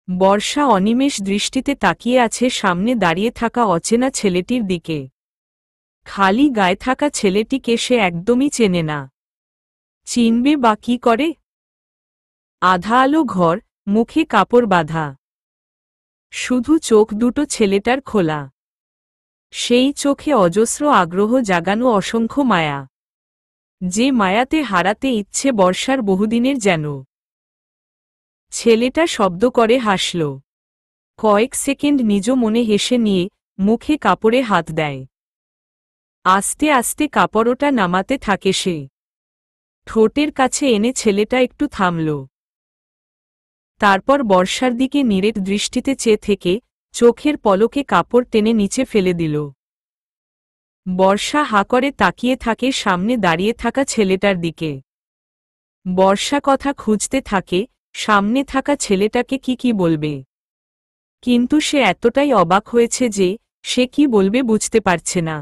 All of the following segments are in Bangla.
বর্ষা অনিমেষ দৃষ্টিতে তাকিয়ে আছে সামনে দাঁড়িয়ে থাকা অচেনা ছেলেটির দিকে। খালি গায়ে থাকা ছেলেটিকে সে একদমই চেনে না। চিনবে বা কি করে? আধা আলো ঘর, মুখে কাপড় বাঁধা, শুধু চোখ দুটো ছেলেটার খোলা। সেই চোখে অজস্র আগ্রহ জাগানো অসংখ্য মায়া, যে মায়াতে হারাতে ইচ্ছে বর্ষার বহুদিনের যেন। ছেলেটা শব্দ করে হাসল। কয়েক সেকেন্ড নিজ মনে হেসে নিয়ে মুখে কাপড়ে হাত দেয়। আস্তে আস্তে কাপড়টা নামাতে থাকে সে। ঠোঁটের কাছে এনে ছেলেটা একটু থামল। তারপর বর্ষার দিকে নিরেট দৃষ্টিতে চেয়ে থেকে চোখের পলকে কাপড় টেনে নিচে ফেলে দিল। বর্ষা হা করে তাকিয়ে থাকে সামনে দাঁড়িয়ে থাকা ছেলেটার দিকে। বর্ষা কথা খুঁজতে থাকে সামনে থাকা ছেলেটাকে কি বলবে, কিন্তু সে এতটাই অবাক হয়েছে যে সে কি বলবে বুঝতে পারছে না।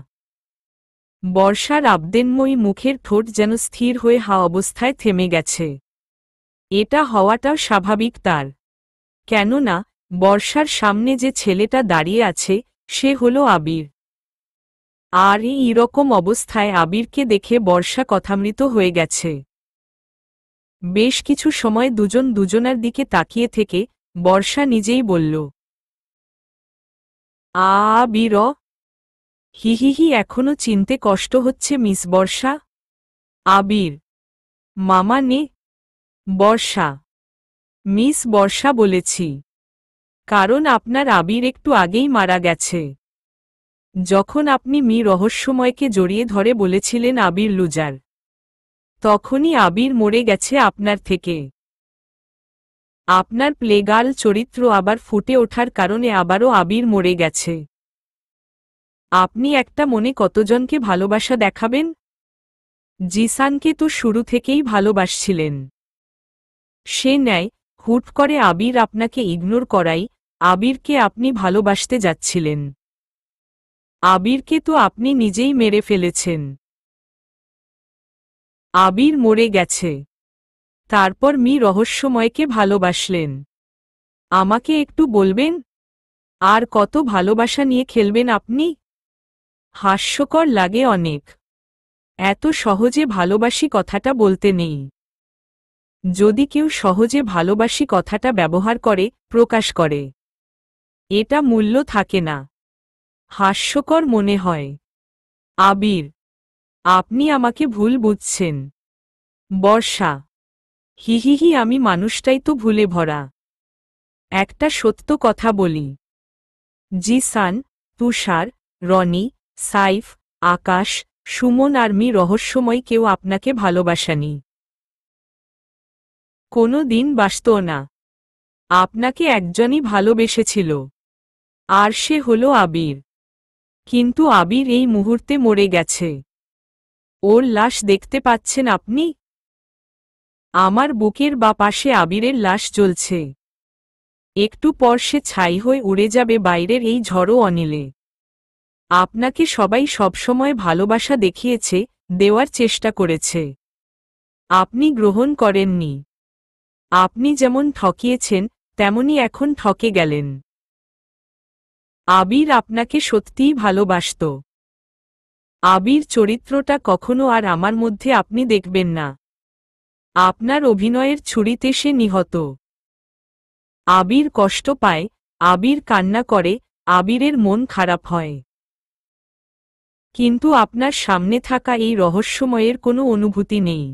বর্ষার আবেদনময়ী মুখের ঠোঁট যেন স্থির হয়ে হা অবস্থায় থেমে গেছে। এটা হওয়াটাও স্বাভাবিক তার, কেননা বর্ষার সামনে যে ছেলেটা দাঁড়িয়ে আছে সে হল আবির। আর এই রকম অবস্থায় আবিরকে দেখে বর্ষা কথামৃত হয়ে গেছে। বেশ কিছু সময় দুজন দুজনার দিকে তাকিয়ে থেকে বর্ষা নিজেই বলল, আবির। হিহিহি, এখনো চিনতে কষ্ট হচ্ছে মিস বর্ষা? আবির, মামা নে। বর্ষা, মিস বর্ষা বলেছি, কারণ আপনার আবির একটু আগেই মারা গেছে। যখন আপনি মি রহস্যময়কে জড়িয়ে ধরে বলেছিলেন আবির লুজার, তখনই আবির মরে গেছে আপনার থেকে। আপনার প্লেগার্ল চরিত্র আবার ফুটে ওঠার কারণে আবারও আবির মরে গেছে। আপনি একটা মনে কতজনকে ভালোবাসা দেখাবেন? জিসানকে তো শুরু থেকেই ভালোবাসছিলেন। সে ন্যায় হুট করে আবির আপনাকে ইগনোর করাই আবিরকে আপনি ভালোবাসতে যাচ্ছিলেন। আবিরকে তো আপনি নিজেই মেরে ফেলেছেন। আবির মরে গেছে, তারপর মি রহস্যময়কে ভালোবাসলেন। আমাকে একটু বলবেন, আর কত ভালোবাসা নিয়ে খেলবেন আপনি? হাস্যকর লাগে অনেক। এত সহজে ভালোবাসি কথাটা বলতে নেই। যদি কেউ সহজে ভালোবাসি কথাটা ব্যবহার করে, প্রকাশ করে, এটা মূল্য থাকে না, হাস্যকর মনে হয়। আবির, আপনি আমাকে ভুল বুঝছেন। বর্ষা, হিহিহি, আমি মানুষটাই তো ভুলে ভরা। একটা সত্য কথা বলি, জিসান, তুষার, রনি, সাইফ, আকাশ, সুমন আর মি রহস্যময় কেউ আপনাকে ভালোবাসানি। কোনো দিন বাসতো না। আপনাকে একজনই ভালোবেসেছিল, আর সে হল আবির। কিন্তু আবির এই মুহূর্তে মরে গেছে। ওর লাশ দেখতে পাচ্ছেন আপনি? আমার বুকের বা পাশে আবিরের লাশ জ্বলছে। একটু পর সে ছাই হয়ে উড়ে যাবে বাইরের এই ঝড়ো অনিলে। আপনাকে সবাই সবসময় ভালোবাসা দেখিয়েছে, দেওয়ার চেষ্টা করেছে। আপনি গ্রহণ করেননি। আপনি যেমন ঠকিয়েছেন তেমনি এখন ঠকে গেলেন। আবির আপনাকে সত্যিই ভালোবাসত। আবির চরিত্রটা কখনো আর আমার মধ্যে আপনি দেখবেন না। আপনার অভিনয়ের ছুরিতে সে নিহত। আবির কষ্ট পায়, আবির কান্না করে, আবিরের মন খারাপ হয়। কিন্তু আপনার সামনে থাকা এই রহস্যময়ের কোনো অনুভূতি নেই।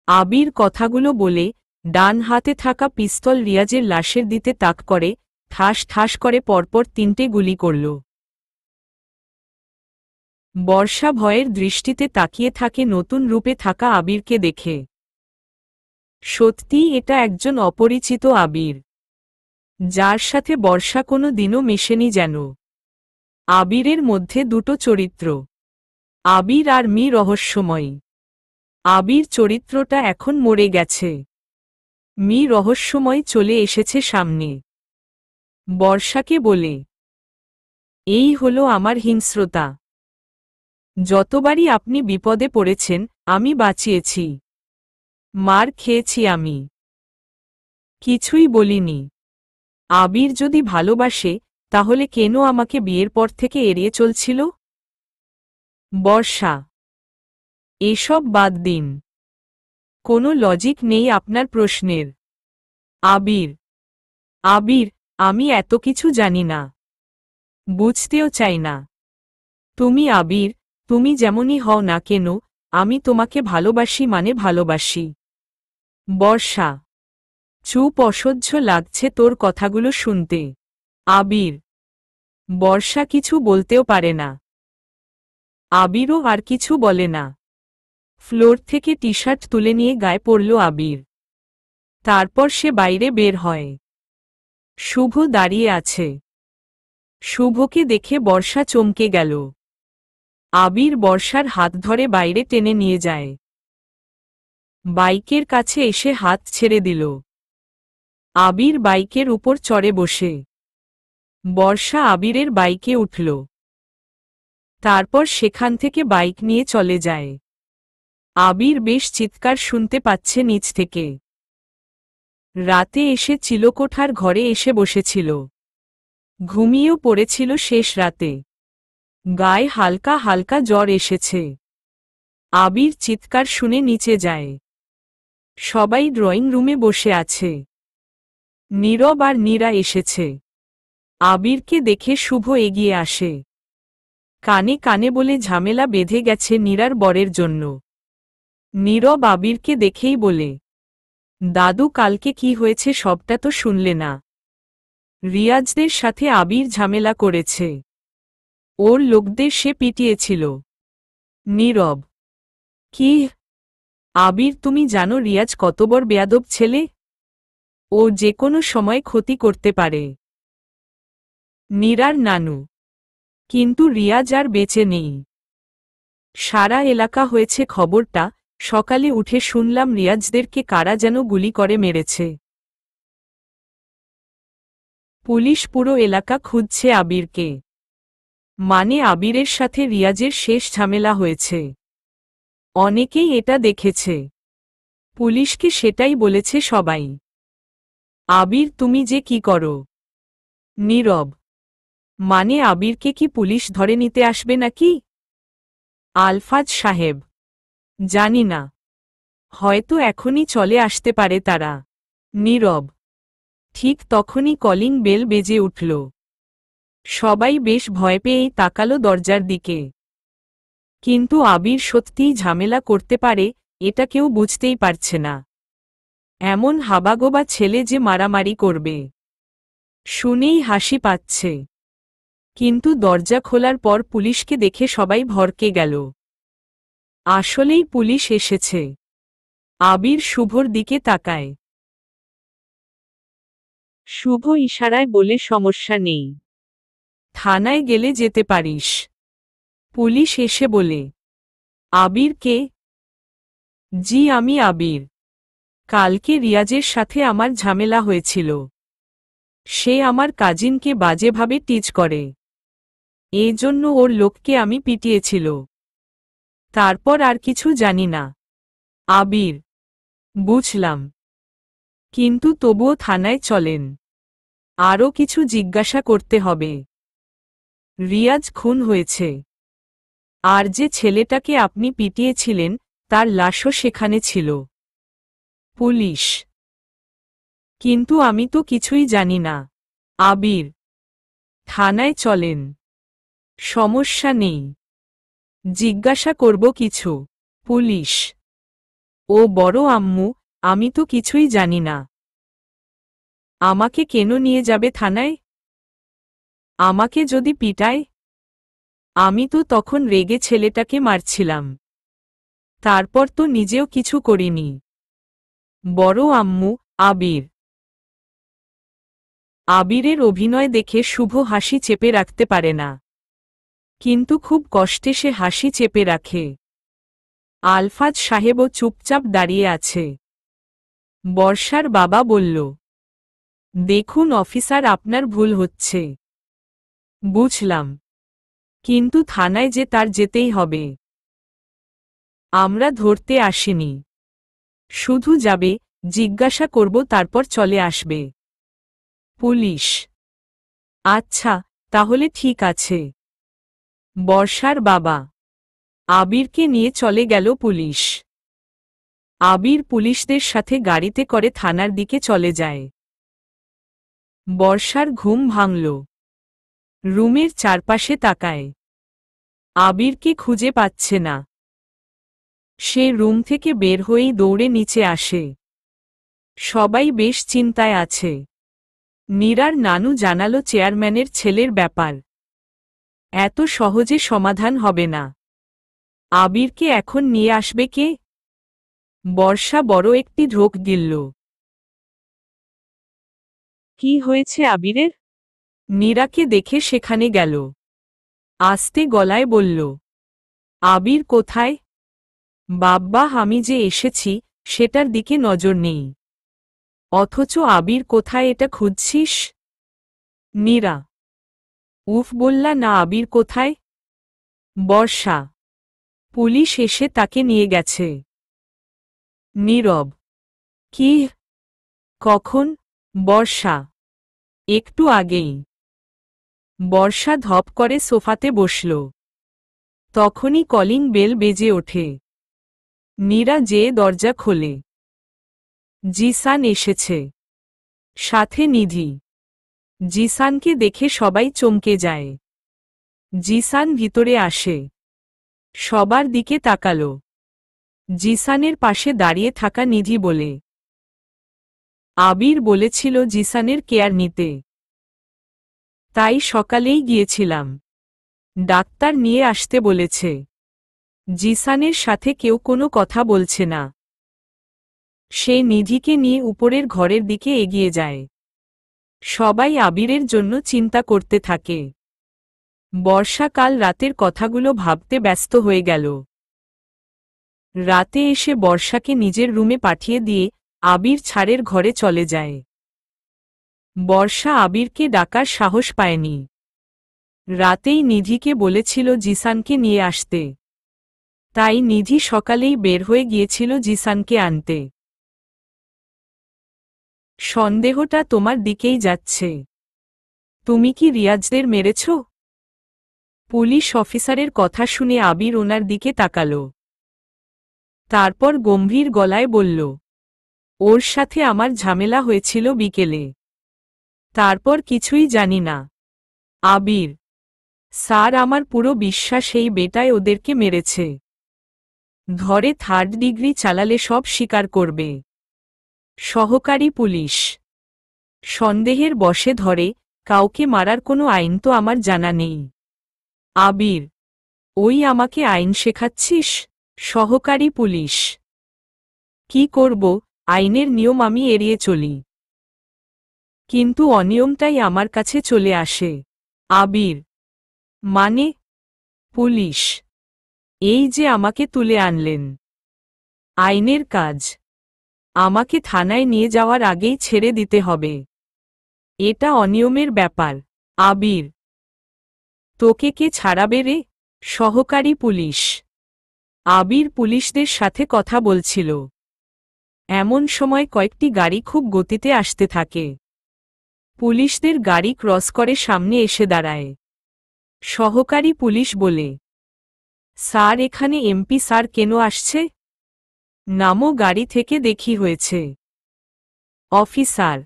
আবির কথাগুলো বলে ডান হাতে থাকা পিস্তল রিয়াজের লাশের দিতে তাক করে ঠাস ঠাস করে পরপর 3টে গুলি করল। বর্ষা ভয়ের দৃষ্টিতে তাকিয়ে থাকে নতুন রূপে থাকা আবিরকে দেখে। সত্যিই এটা একজন অপরিচিত আবির, যার সাথে বর্ষা কোনো দিনও মেশেনি যেন। আবিরের মধ্যে দুটো চরিত্র, আবির আর মি রহস্যময়ী। আবির চরিত্রটা এখন মরে গেছে, মি রহস্যময় চলে এসেছে সামনে। বর্ষাকে বলে, এই হলো আমার হিংস্রতা। যতবারই আপনি বিপদে পড়েছেন আমি বাঁচিয়েছি, মার খেয়েছি আমি, কিছুই বলিনি। আবির যদি ভালোবাসে তাহলে কেন আমাকে বিয়ের পর থেকে এড়িয়ে চলছিল? বর্ষা: এসব বাদ দিন, কোনো লজিক নেই আপনার প্রশ্নের। আবির: আবির, আমি এত কিছু জানি না, বুঝতেও চাই না। তুমি আবির, তুমি যেমনই হও না কেন, আমি তোমাকে ভালোবাসি মানে ভালোবাসি। বর্ষা: চুপ, অসহ্য লাগছে তোর কথাগুলো শুনতে। আবির: বর্ষা কিছু বলতেও পারে না। আবিরও আর কিছু বলে না। ফ্লোর থেকে টি শার্ট তুলে নিয়ে গায়ে পড়ল আবির। তারপর সে বাইরে বের হয়। শুভ দাঁড়িয়ে আছে। শুভকে দেখে বর্ষা চমকে গেল। আবির বর্ষার হাত ধরে বাইরে টেনে নিয়ে যায়। বাইকের কাছে এসে হাত ছেড়ে দিল। আবির বাইকের উপর চড়ে বসে। বর্ষা আবিরের বাইকে উঠল। তারপর সেখান থেকে বাইক নিয়ে চলে যায়। আবির বেশ চিৎকার শুনতে পাচ্ছে নিচ থেকে। রাতে এসে চিলকোঠার ঘরে এসে বসেছিল। ঘুমিয়েও পড়েছিল শেষ রাতে। গায়ে হালকা হালকা জ্বর এসেছে। আবির চিৎকার শুনে নিচে যায়। সবাই ড্রয়িং রুমে বসে আছে। নীরব আর নীরা এসেছে। আবিরকে দেখে শুভ এগিয়ে আসে। কানে কানে বলে ঝামেলা বেঁধে গেছে নীরার বরের জন্য। নীরব আবিরকে দেখেই বলে, দাদু কালকে কি হয়েছে সবটা তো শুনলে না? রিয়াজদের সাথে আবির ঝামেলা করেছে। ওর লোকদের সে পিটিয়েছিল। নীরব: কি? আবির, তুমি জানো রিয়াজ কত বড় বেয়াদব ছেলে? ও যে কোনো সময় ক্ষতি করতে পারে। নীরার নানু: কিন্তু রিয়াজ আর বেঁচে নেই। সারা এলাকা হয়েছে খবরটা। সকালে উঠে শুনলাম রিয়াজদেরকে কারা যেন গুলি করে মেরেছে। পুলিশ পুরো এলাকা খুঁজছে আবিরকে। মানে আবিরের সাথে রিয়াজের শেষ ঝামেলা হয়েছে। অনেকেই এটা দেখেছে। পুলিশকে সেটাই বলেছে সবাই। আবির, তুমি যে কি করো? নীরব: মানে আবিরকে কি পুলিশ ধরে নিতে আসবে নাকি? আলফাজ সাহেব: জানি না, হয়তো এখনই চলে আসতে পারে তারা। নীরব: ঠিক তখনই কলিং বেল বেজে উঠল। সবাই বেশ ভয় পেয়েই তাকালো দরজার দিকে। কিন্তু আবির সত্যিই ঝামেলা করতে পারে এটা কেউ বুঝতেই পারছে না। এমন হাবাগোবা ছেলে যে মারামারি করবে, শুনেই হাসি পাচ্ছে। কিন্তু দরজা খোলার পর পুলিশকে দেখে সবাই ভড়কে গেল। আসলেই পুলিশ এসেছে। আবির শুভর দিকে তাকায়। শুভ ইশারায় বলে, সমস্যা নেই, থানায় গেলে যেতে পারিস। পুলিশ এসে বলে, আবির কে? জি, আমি আবির। কালকে রিয়াজের সাথে আমার ঝামেলা হয়েছিল। সে আমার কাজিনকে বাজেভাবে টিচ করে। এজন্য ওর লোককে আমি পিটিয়েছিল। তারপর আর কিছু জানি না। আবির: বুঝলাম, কিন্তু তবুও থানায় চলেন, আরও কিছু জিজ্ঞাসা করতে হবে। রিয়াজ খুন হয়েছে, আর যে ছেলেটাকে আপনি পিটিয়েছিলেন তার লাশও সেখানে ছিল। পুলিশ: কিন্তু আমি তো কিছুই জানি না। আবির: থানায় চলেন, সমস্যা নেই, জিজ্ঞাসা করব কিছু। পুলিশ: ও বড় আম্মু, আমি তো কিছুই জানি না। আমাকে কেন নিয়ে যাবে থানায়? আমাকে যদি পিটায়? আমি তো তখন রেগে ছেলেটাকে মারছিলাম। তারপর তো নিজেও কিছু করিনি। বড় আম্মু। আবির: আবিরের অভিনয় দেখে শুভ হাসি চেপে রাখতে পারে না। কিন্তু খুব কষ্টে সে হাসি চেপে রাখে। আলফাজ সাহেবও চুপচাপ দাঁড়িয়ে আছে। বর্ষার বাবা বলল, দেখুন অফিসার, আপনার ভুল হচ্ছে। বুঝলাম, কিন্তু থানায় যে তার যেতেই হবে। আমরা ধরতে আসিনি, শুধু যাবে, জিজ্ঞাসা করব, তারপর চলে আসবে। পুলিশ। আচ্ছা, তাহলে ঠিক আছে। বর্ষার বাবা আবিরকে নিয়ে চলে গেল পুলিশ। আবির পুলিশদের সাথে গাড়িতে করে থানার দিকে চলে যায়। বর্ষার ঘুম ভাঙল। রুমের চারপাশে তাকায়। আবিরকে খুঁজে পাচ্ছে না। সে রুম থেকে বের হয়েই দৌড়ে নিচে আসে। সবাই বেশ চিন্তায় আছে। নীরার নানু জানালো চেয়ারম্যানের ছেলের ব্যাপার। এত সহজে সমাধান হবে না। আবিরকে এখন নিয়ে আসবে কে? বর্ষা বড় একটি ঢোক গিলল। কি হয়েছে আবিরের? নীরাকে দেখে সেখানে গেল। আস্তে গলায় বলল, আবির কোথায়? বাব্বা, আমি যে এসেছি সেটার দিকে নজর নেই, অথচ আবির কোথায় এটা খুঁজছিস? নীরা উফ বললা না। আবির কোথায়? বর্ষা, পুলিশ এসে তাকে নিয়ে গেছে। নীরব, কি? কখন? বর্ষা, একটু আগেই। বর্ষা ধপ করে সোফাতে বসল। তখনই কলিং বেল বেজে ওঠে। নীরা যেয়ে দরজা খোলে। জিসান এসেছে, সাথে নিধি। জিসানকে দেখে সবাই চমকে যায়। জিসান ভিতরে আসে। সবার দিকে তাকালো। জিসানের পাশে দাঁড়িয়ে থাকা নিধি বলে, আবির বলেছিল জিসানের কেয়ার নিতে, তাই সকালেই গিয়েছিলাম। ডাক্তার নিয়ে আসতে বলেছে। জিসানের সাথে কেউ কোনো কথা বলছে না। সে নিধিকে নিয়ে উপরের ঘরের দিকে এগিয়ে যায়। সবাই আবিরের জন্য চিন্তা করতে থাকে। বর্ষাকাল রাতের কথাগুলো ভাবতে ব্যস্ত হয়ে গেল। রাতে এসে বর্ষাকে নিজের রুমে পাঠিয়ে দিয়ে আবির ছাড়ের ঘরে চলে যায়। বর্ষা আবিরকে ডাকার সাহস পায়নি। রাতেই নিধিকে বলেছিল জিসানকে নিয়ে আসতে, তাই নিধি সকালেই বের হয়ে গিয়েছিল জিসানকে আনতে। সন্দেহটা তোমার দিকেই যাচ্ছে। তুমি কি রিয়াজদের মেরেছ? পুলিশ অফিসারের কথা শুনে আবির ওনার দিকে তাকাল। তারপর গম্ভীর গলায় বলল, ওর সাথে আমার ঝামেলা হয়েছিল বিকেলে। তারপর কিছুই জানি না। আবির স্যার, আমার পুরো বিশ্বাস এই বেটায় ওদেরকে মেরেছে। ধরে 3rd ডিগ্রি চালালে সব স্বীকার করবে। সহকারী পুলিশ সন্দেহের বশে ধরে, কাউকে মারার কোনো আইন তো আমার জানা নেই। আবির ওই আমাকে আইন শেখাচ্ছিস? সহকারী পুলিশ কি করব, আইনের নিয়ম আমি এড়িয়ে চলি, কিন্তু অনিয়মটাই আমার কাছে চলে আসে। আবির মানে? পুলিশ এই যে আমাকে তুলে আনলেন, আইনের কাজ। আমাকে থানায় নিয়ে যাওয়ার আগেই ছেড়ে দিতে হবে। এটা অনিয়মের ব্যাপার। আবির তোকে কে ছাড়াবে রে? সহকারী পুলিশ আবির পুলিশদের সাথে কথা বলছিল। এমন সময় কয়েকটি গাড়ি খুব গতিতে আসতে থাকে। পুলিশদের গাড়ি ক্রস করে সামনে এসে দাঁড়ায়। সহকারী পুলিশ বলে, স্যার, এখানে এমপি স্যার কেন আসছে? নামো গাড়ি থেকে, দেখি হয়েছে। অফিসার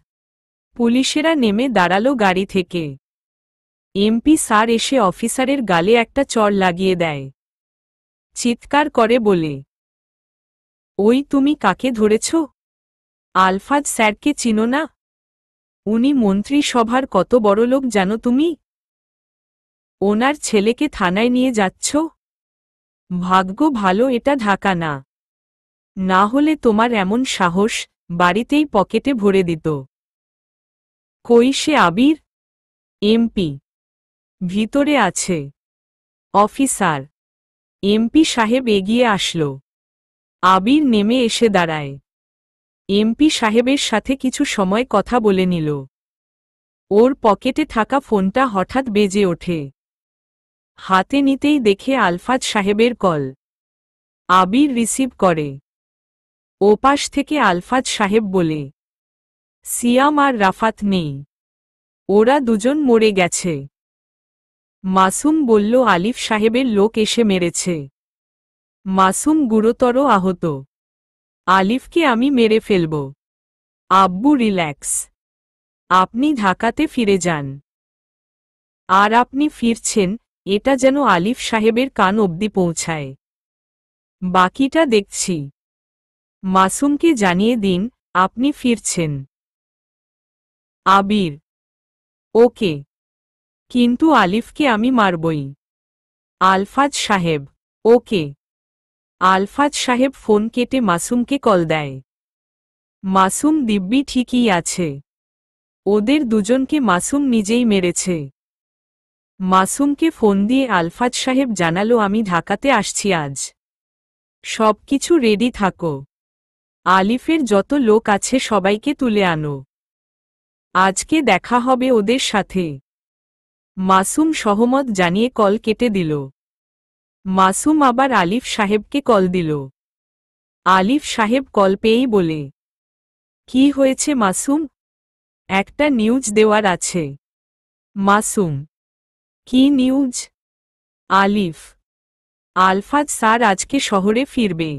পুলিশেরা নেমে দাঁড়ালো গাড়ি থেকে। এমপি স্যার এসে অফিসারের গালে একটা চড় লাগিয়ে দেয়। চিৎকার করে বলে, ওই তুমি কাকে ধরেছ? আলফাজ স্যারকে চিনো না? উনি মন্ত্রিসভার কত বড় লোক জানো তুমি? ওনার ছেলেকে থানায় নিয়ে যাচ্ছ? ভাগ্য ভালো এটা ঢাকা না, না হলে তোমার এমন সাহস বাড়িতেই পকেটে ভরে দিত। কই সে আবির? এমপি ভিতরে আছে। অফিসার এমপি সাহেব এগিয়ে আসলো। আবির নেমে এসে দাঁড়ায়। এমপি সাহেবের সাথে কিছু সময় কথা বলে নিল। ওর পকেটে থাকা ফোনটা হঠাৎ বেজে ওঠে। হাতে নিতেই দেখে আলফাজ সাহেবের কল। আবির রিসিভ করে। ওপাশ থেকে আলফাজ সাহেব বলে, সিয়াম আর রাফাত নেই। ওরা দুজন মরে গেছে। মাসুম বলল আলিফ সাহেবের লোক এসে মেরেছে। মাসুম গুরুতর আহত। আলিফকে আমি মেরে ফেলব। আব্বু রিল্যাক্স। আপনি ঢাকাতে ফিরে যান। আর আপনি ফিরছেন, এটা যেন আলিফ সাহেবের কান অবধি পৌঁছায়। বাকিটা দেখছি। মাসুমকে জানিয়ে দিন আপনি ফিরছেন। আবির: ওকে, কিন্তু আলিফকে আমি মারবই। আলফাজ সাহেব: ওকে। আলফাজ সাহেব ফোন কেটে মাসুমকে কল দেয়। মাসুম দিব্যি ঠিকই আছে। ওদের দুজনকে মাসুম নিজেই মেরেছে। মাসুমকে ফোন দিয়ে আলফাজ সাহেব জানালো আমি ঢাকাতে আসছি আজ। সবকিছু রেডি থাকো। আলিফের যত লোক আছে সবাইকে তুলে আনো। আজকে দেখা হবে ওদের সাথে। মাসুম সহমত জানিয়ে কল কেটে দিল। মাসুম আবার আলিফ সাহেবকে কল দিল। আলিফ সাহেব কল পেয়েই বলে, কি হয়েছে মাসুম? একটা নিউজ দেওয়ার আছে। মাসুম: কি নিউজ? আলিফ: আলফাজ স্যার আজকে শহরে ফিরবে।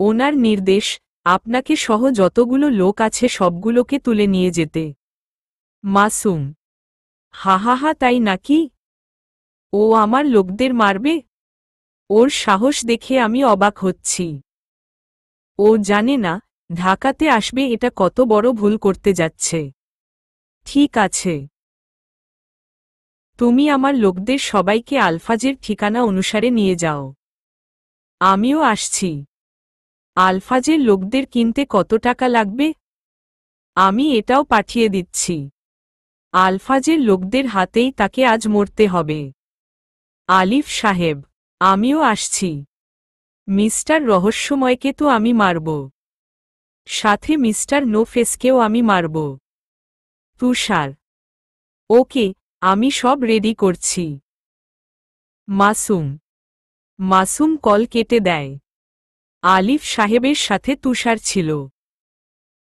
ওনার নির্দেশ আপনাকে সহ যতগুলো লোক আছে সবগুলোকে তুলে নিয়ে যেতে। মাসুম: হাহাহা, তাই নাকি? ও আমার লোকদের মারবে? ওর সাহস দেখে আমি অবাক হচ্ছি। ও জানে না ঢাকাতে আসবে এটা কত বড় ভুল করতে যাচ্ছে। ঠিক আছে, তুমি আমার লোকদের সবাইকে আলফাজের ঠিকানা অনুসারে নিয়ে যাও। আমিও আসছি। আলফাজের লোকদের কিনতে কত টাকা লাগবে? আমি এটাও পাঠিয়ে দিচ্ছি। আলফাজের লোকদের হাতেই তাকে আজ মরতে হবে। আলিফ সাহেব: আমিও আসছি। মিস্টার রহস্যময়কে তো আমি মারব, সাথে মিস্টার নো ফেসকেও আমি মারব। তুষার: ওকে, আমি সব রেডি করছি। মাসুম। মাসুম কল কেটে দেয়। আলিফ সাহেবের সাথে তুষার ছিল,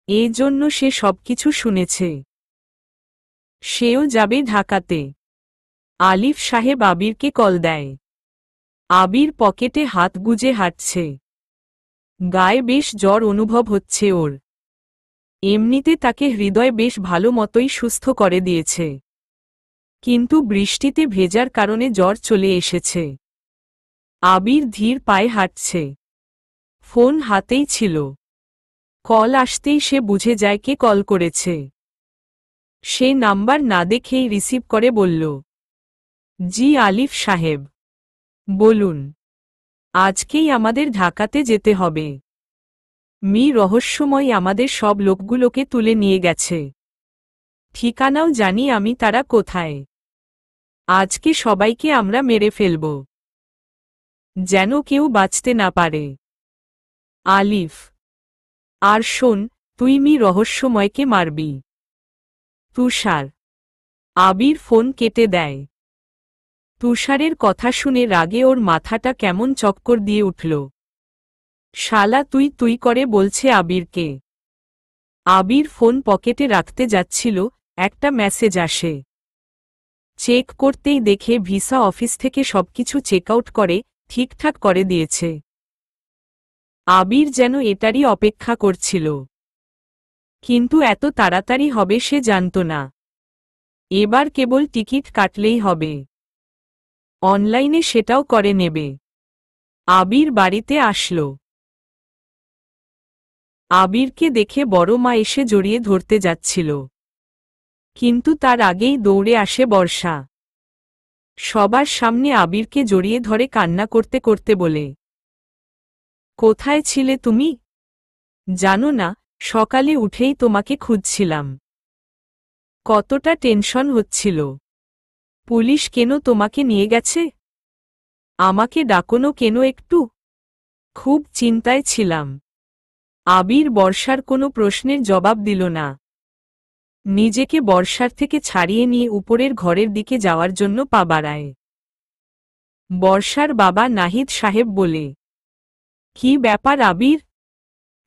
এজন্য সে সবকিছু শুনেছে। সেও যাবে ঢাকাতে। আলিফ সাহেব আবিরকে কল দেয়। আবির পকেটে হাত গুজে হাঁটছে। গায়ে বেশ জ্বর অনুভব হচ্ছে ওর। এমনিতে তাকে হৃদয় বেশ ভালো মতোই সুস্থ করে দিয়েছে, কিন্তু বৃষ্টিতে ভেজার কারণে জ্বর চলে এসেছে। আবির ধীর পায়ে হাঁটছে। ফোন হাতেই ছিল। কল আসতেই সে বুঝে যায় কে কল করেছে। সে নাম্বার না দেখেই রিসিভ করে বলল, জি আলিফ সাহেব, বলুন। আজকেই আমাদের ঢাকাতে যেতে হবে। মি রহস্যময় আমাদের সব লোকগুলোকে তুলে নিয়ে গেছে। ঠিকানাও জানি আমি তারা কোথায়। আজকে সবাইকে আমরা মেরে ফেলব, যেন কেউ বাঁচতে না পারে। আলিফ: আর শোন, তুই মি রহস্যময়কে মারবি। তুষার। আবির ফোন কেটে দেয়। তুষারের কথা শুনে রাগে ওর মাথাটা কেমন চক্কর দিয়ে উঠল। শালা তুই তুই করে বলছে আবিরকে। আবির ফোন পকেটে রাখতে যাচ্ছিল, একটা মেসেজ আসে। চেক করতেই দেখে ভিসা অফিস থেকে সবকিছু চেকআউট করে ঠিকঠাক করে দিয়েছে। আবির যেন এটারই অপেক্ষা করছিল, কিন্তু এত তাড়াতাড়ি হবে সে জানত না। এবার কেবল টিকিট কাটলেই হবে। অনলাইনে সেটাও করে নেবে। আবির বাড়িতে আসলো। আবিরকে দেখে বড় মা এসে জড়িয়ে ধরতে যাচ্ছিল, কিন্তু তার আগেই দৌড়ে আসে বর্ষা। সবার সামনে আবিরকে জড়িয়ে ধরে কান্না করতে করতে বলে, কোথায় ছিলে তুমি? জানো না, সকালে উঠেই তোমাকে খুঁজছিলাম। কতটা টেনশন হচ্ছিল। পুলিশ কেন তোমাকে নিয়ে গেছে? আমাকে ডাকোনো কেন একটু? খুব চিন্তায় ছিলাম। আবির বর্ষার কোনো প্রশ্নের জবাব দিল না। নিজেকে বর্ষার থেকে ছাড়িয়ে নিয়ে উপরের ঘরের দিকে যাওয়ার জন্য পা বাড়ায়। বর্ষার বাবা নাহিদ সাহেব বলে, কি ব্যাপার আবির?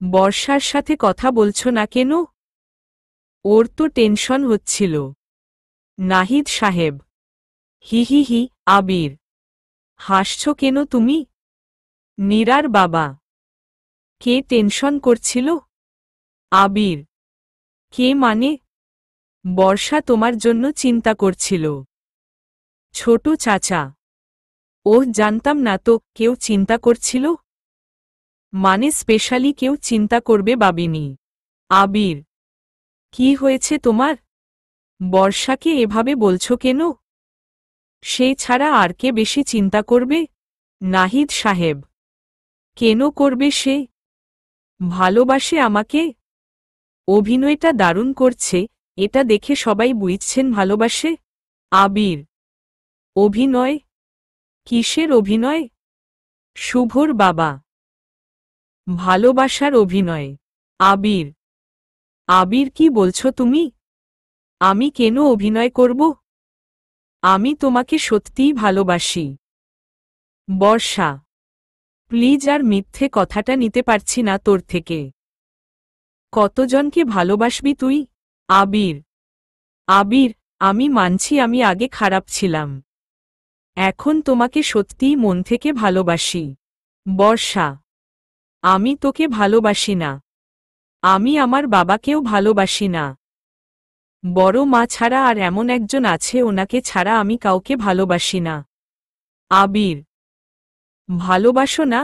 বর্ষার সাথে কথা বলছো না কেন? ওর তো টেনশন হচ্ছিল। নাহিদ সাহেব, হি হি হি। আবির, হাসছ কেন তুমি? নীরার বাবা, কে টেনশন করছিল? আবির, কে মানে? বর্ষা তোমার জন্য চিন্তা করছিল। ছোট চাচা, ওহ জানতাম না তো কেউ চিন্তা করছিল। মানে স্পেশালি কেউ চিন্তা করবে ভাবিনি। আবির, কি হয়েছে তোমার? বর্ষাকে এভাবে বলছো কেন? সে ছাড়া আর কে বেশি চিন্তা করবে? নাহিদ সাহেব, কেন করবে সে? ভালোবাসে আমাকে। অভিনয়টা দারুণ করছে, এটা দেখে সবাই বুঝছেন ভালোবাসে। আবির, অভিনয়? কিসের অভিনয়? শুভর বাবা, ভালোবাসার অভিনয়। আবির, আবির কি বলছো তুমি? আমি কেন অভিনয় করব? আমি তোমাকে সত্যিই ভালোবাসি। বর্ষা, প্লিজ আর মিথ্যে কথাটা নিতে পারছি না তোর থেকে। কতজনকে ভালোবাসবি তুই? আবির, আবির, আমি মানছি আমি আগে খারাপ ছিলাম। এখন তোমাকে সত্যিই মন থেকে ভালোবাসি। বর্ষা, আমি তোকে ভালোবাসি না। আমি আমার বাবাকেও ভালোবাসি না। বড় মা ছাড়া আর এমন একজন আছে ওনাকে ছাড়া আমি কাউকে ভালোবাসি না। আবির, ভালোবাসো না?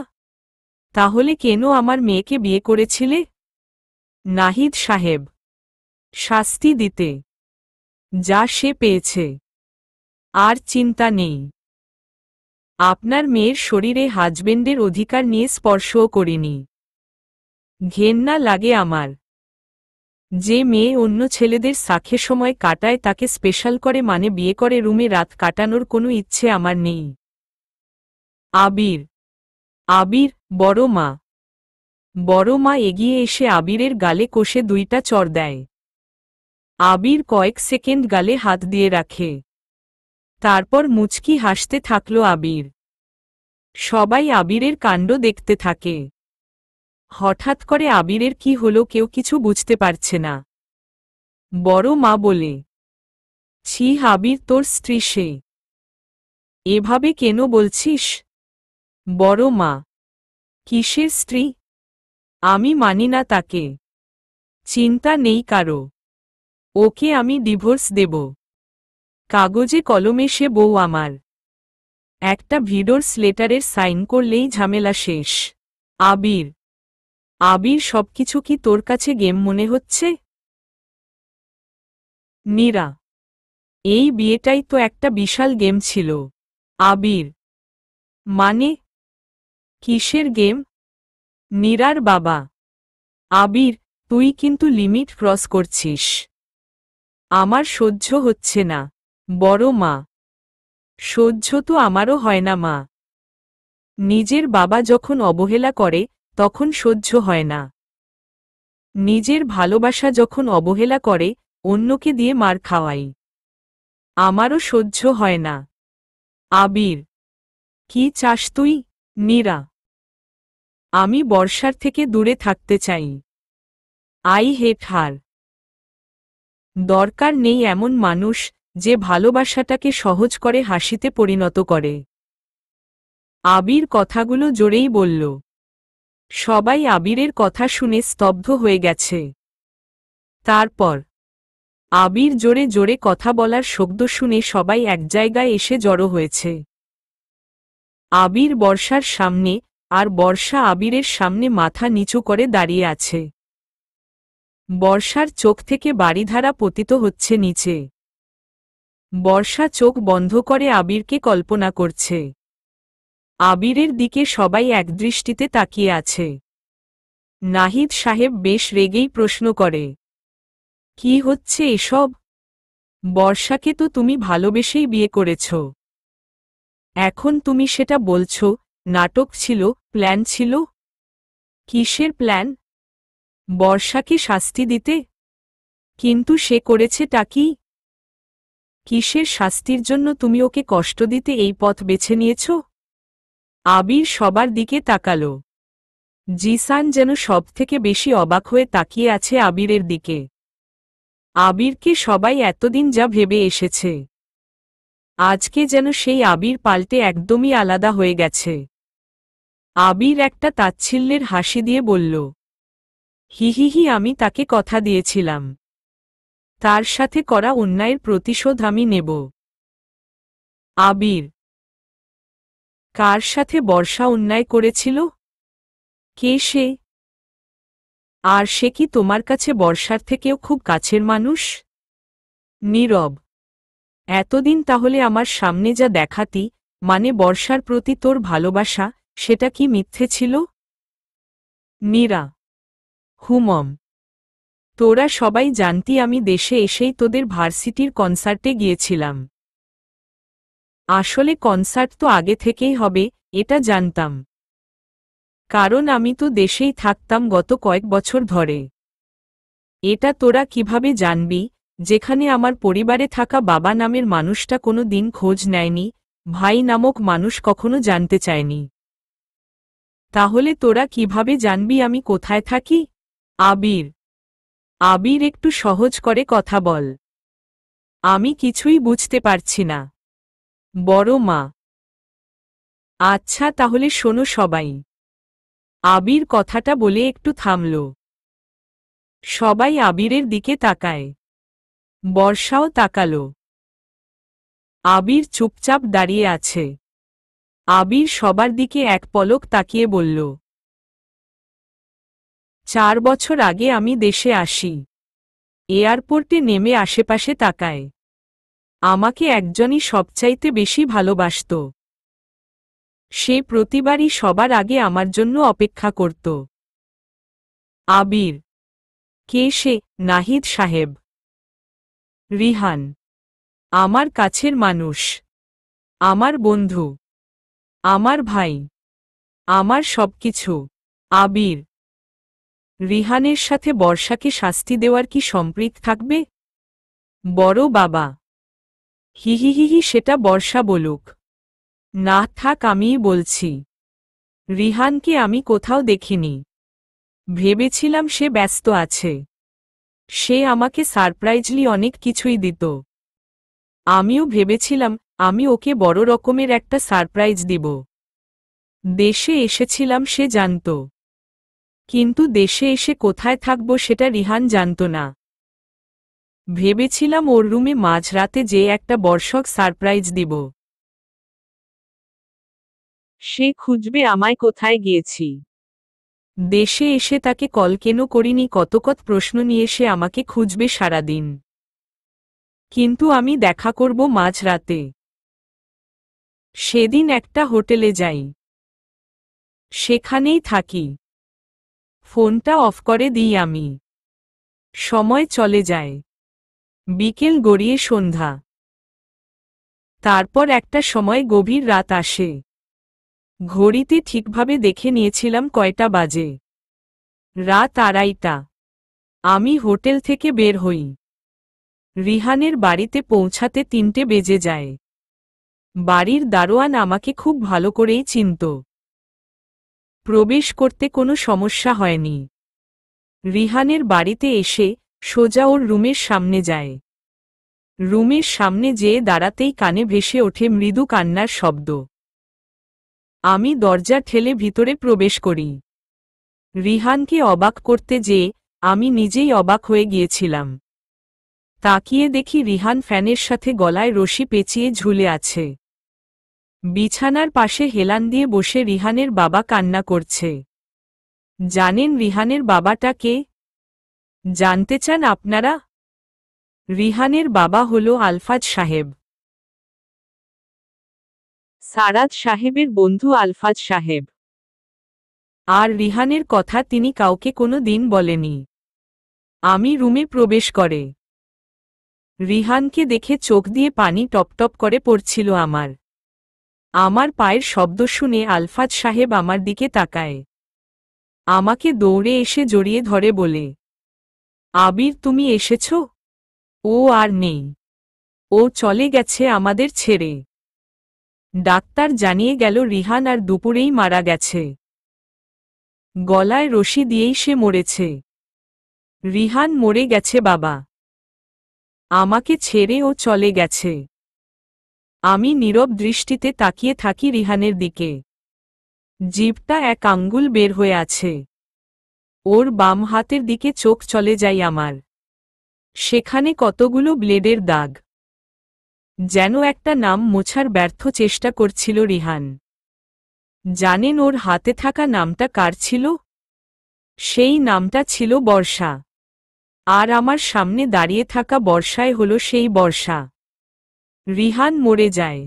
তাহলে কেন আমার মেয়েকে বিয়ে করেছিলে? নাহিদ সাহেব, শাস্তি দিতে। যা সে পেয়েছে, আর চিন্তা নেই। আপনার মেয়ের শরীরে হাজবেন্ডের অধিকার নিয়ে স্পর্শও করিনি। ঘেন্না লাগে আমার। যে মেয়ে অন্য ছেলেদের সাথে সময় কাটায় তাকে স্পেশাল করে মানে বিয়ে করে রুমে রাত কাটানোর কোনো ইচ্ছে আমার নেই। আবির, আবির, বড় মা। বড় মা এগিয়ে এসে আবিরের গালে কষে দুইটা চড় দেয়। আবির কয়েক সেকেন্ড গালে হাত দিয়ে রাখে। তারপর মুচকি হাসতে থাকল আবির। সবাই আবিরের কাণ্ড দেখতে থাকে। হঠাৎ করে আবিরের কি হলো কেউ কিছু বুঝতে পারছে না। বড় মা বলে, ছি আবির তোর স্ত্রী সে। এভাবে কেন বলছিস? বড় মা, কিসের স্ত্রী? আমি মানি না তাকে। চিন্তা নেই কারো। ওকে আমি ডিভোর্স দেব। কাগজে কলমে সে বউ আমার। একটা ডিভোর্স লেটারের সাইন করলেই ঝামেলা শেষ। আবির, আবির সবকিছু কি তোর কাছে গেম মনে হচ্ছে? নীরা, এই বিয়েটাই তো একটা বিশাল গেম ছিল। আবির, মানে? কিসের গেম? নীরার বাবা, আবির, তুই কিন্তু লিমিট ক্রস করছিস। আমার সহ্য হচ্ছে না। বড় মা, সহ্য তো আমারও হয় না মা। নিজের বাবা যখন অবহেলা করে তখন সহ্য হয় না। নিজের ভালোবাসা যখন অবহেলা করে অন্যকে দিয়ে মার খাওয়াই। আমারও সহ্য হয় না। আবির, কি চাস তুই? নীরা, আমি বর্ষার থেকে দূরে থাকতে চাই। আই হেট হার। দরকার নেই এমন মানুষ যে ভালোবাসাটাকে সহজ করে হাসিতে পরিণত করে। আবির কথাগুলো জোরেই বলল। সবাই আবিরের কথা শুনে স্তব্ধ হয়ে গেছে। তারপর আবির জোরে জোরে কথা বলার শব্দ শুনে সবাই এক জায়গায় এসে জড়ো হয়েছে। আবির বর্ষার সামনে, আর বর্ষা আবিরের সামনে মাথা নিচু করে দাঁড়িয়ে আছে। বর্ষার চোখ থেকে বারিধারা পতিত হচ্ছে নিচে। বর্ষা চোখ বন্ধ করে আবিরকে কল্পনা করছে। আবিরের দিকে সবাই একদৃষ্টিতে তাকিয়ে আছে। নাহিদ সাহেব বেশ রেগেই প্রশ্ন করে, কি হচ্ছে এসব? বর্ষাকে তো তুমি ভালোবেসেই বিয়ে করেছ। এখন তুমি সেটা বলছো নাটক ছিল, প্ল্যান ছিল? কিসের প্ল্যান? বর্ষাকে শাস্তি দিতে। কিন্তু সে করেছেটা কি? কিসের শাস্তির জন্য তুমি ওকে কষ্ট দিতে এই পথ বেছে নিয়েছ? আবির সবার দিকে তাকালো। জিসান যেন সবথেকে বেশি অবাক হয়ে তাকিয়ে আছে আবিরের দিকে। আবিরকে সবাই এতদিন যা ভেবে এসেছে, আজকে যেন সেই আবির পাল্টে একদমই আলাদা হয়ে গেছে। আবির একটা তাচ্ছিল্যের হাসি দিয়ে বলল, হি, আমি তাকে কথা দিয়েছিলাম, তার সাথে করা অন্যায়ের প্রতিশোধ আমি নেব। আবির, কার সাথে বর্ষা অন্যায় করেছিল? কে সে? আর সে কি তোমার কাছে বর্ষার থেকেও খুব কাছের মানুষ? নীরব, এতদিন তাহলে আমার সামনে যা দেখাতি, মানে বর্ষার প্রতি তোর ভালোবাসা, সেটা কি মিথ্যে ছিল? নীরা, হুমম, তোরা সবাই জানতি আমি দেশে এসেই তোদের ভার্সিটির কনসার্টে গিয়েছিলাম। আসলে কনসার্ট তো আগে থেকেই হবে, এটা জানতাম, কারণ আমি তো দেশেই থাকতাম গত কয়েক বছর ধরে। এটা তোরা কিভাবে জানবি, যেখানে আমার পরিবারে থাকা বাবা নামের মানুষটা কোনো দিন খোঁজ নেয়নি, ভাই নামক মানুষ কখনো জানতে চায়নি? তাহলে তোরা কিভাবে জানবি আমি কোথায় থাকি? আবির, আবির একটু সহজ করে কথা বল, আমি কিছুই বুঝতে পারছি না। বড় মা, আচ্ছা তাহলে শোনো সবাই। আবির কথাটা বলে একটু থামল। সবাই আবিরের দিকে তাকায়। বর্ষাও তাকাল। আবির চুপচাপ দাঁড়িয়ে আছে। আবির সবার দিকে এক পলক তাকিয়ে বলল, 4 বছর আগে আমি দেশে আসি। এয়ারপোর্টে নেমে আশেপাশে তাকায়। আমাকে একজনই সবচাইতে বেশি ভালোবাসত। সে প্রতিবারই সবার আগে আমার জন্য অপেক্ষা করত। আবির, কে সে? নাহিদ সাহেব। রিহান, আমার কাছের মানুষ, আমার বন্ধু, আমার ভাই, আমার সবকিছু। আবির, রিহানের সাথে বর্ষাকে শাস্তি দেওয়ার কি সম্পৃক্ত থাকবে? বড় বাবা, হিহিহিহি, সেটা বর্ষা বলুক, না থাক আমিই বলছি। রিহানকে আমি কোথাও দেখিনি। ভেবেছিলাম সে ব্যস্ত আছে। সে আমাকে সারপ্রাইজলি অনেক কিছুই দিত। আমিও ভেবেছিলাম আমি ওকে বড় রকমের একটা সারপ্রাইজ দিব। দেশে এসেছিলাম সে জানত, কিন্তু দেশে এসে কোথায় থাকব সেটা রিহান জানত না। ভেবেছিলাম ওর রুমে মাঝরাতে যে একটা বর্ষক সারপ্রাইজ দিব। সে খুঁজবে আমায় কোথায় গিয়েছি। দেশে এসে তাকে কল কেন করিনি, কত প্রশ্ন নিয়ে সে আমাকে খুঁজবে সারাদিন। কিন্তু আমি দেখা করব মাঝরাতে। সেদিন একটা হোটেলে যাই, সেখানেই থাকি। ফোনটা অফ করে দিই আমি। সময় চলে যায়। বিকেল গড়িয়ে সন্ধ্যা। তারপর একটা সময় গভীর রাত আসে। ঘড়িতে ঠিকভাবে দেখে নিয়েছিলাম কয়টা বাজে। রাত 2:30। আমি হোটেল থেকে বের হই। রিহানের বাড়িতে পৌঁছাতে 3টে বেজে যায়। বাড়ির দারোয়ান আমাকে খুব ভালো করেই চিনত। প্রবেশ করতে কোনো সমস্যা হয়নি। রিহানের বাড়িতে এসে সোজা ওর রুমের সামনে যায়। রুমের সামনে যেয়ে দাঁড়াতেই কানে ভেসে ওঠে মৃদু কান্নার শব্দ। আমি দরজা ঠেলে ভিতরে প্রবেশ করি। রিহানকে অবাক করতে যেয়ে আমি নিজেই অবাক হয়ে গিয়েছিলাম। তাকিয়ে দেখি রিহান ফ্যানের সাথে গলায় রশি পেঁচিয়ে ঝুলে আছে। বিছানার পাশে হেলান দিয়ে বসে রিহানের বাবা কান্না করছে। জানেন রিহানের বাবাটা কে? জানতে চান আপনারা? রিহানের বাবা হল আলফাজ সাহেব। সারাদ সাহেবের বন্ধু আলফাজ সাহেব। আর রিহানের কথা তিনি কাউকে কোনো দিন বলেনি। আমি রুমে প্রবেশ করে রিহানকে দেখে চোখ দিয়ে পানি টপটপ করে পড়ছিল আমার। আমার পায়ের শব্দ শুনে আলফাজ সাহেব আমার দিকে তাকায়। আমাকে দৌড়ে এসে জড়িয়ে ধরে বলে, আবির তুমি এসেছ? ও আর নেই। ও চলে গেছে আমাদের ছেড়ে। ডাক্তার জানিয়ে গেল রিহান আর দুপুরেই মারা গেছে। গলায় রশি দিয়েই সে মরেছে। রিহান মরে গেছে বাবা। আমাকে ছেড়ে ও চলে গেছে। আমি নীরব দৃষ্টিতে তাকিয়ে থাকি রিহানের দিকে। জিভটা এক আঙ্গুল বের হয়ে আছে। ওর বাম হাতের দিকে চোখ চলে যায় আমার। সেখানে কতগুলো ব্লেডের দাগ। যেন একটা নাম মোছার ব্যর্থ চেষ্টা করছিল রিহান। জানেন ওর হাতে থাকা নামটা কার ছিল? সেই নামটা ছিল বর্ষা। আর আমার সামনে দাঁড়িয়ে থাকা বর্ষায় হলো সেই বর্ষা। রিহান মরে যায়।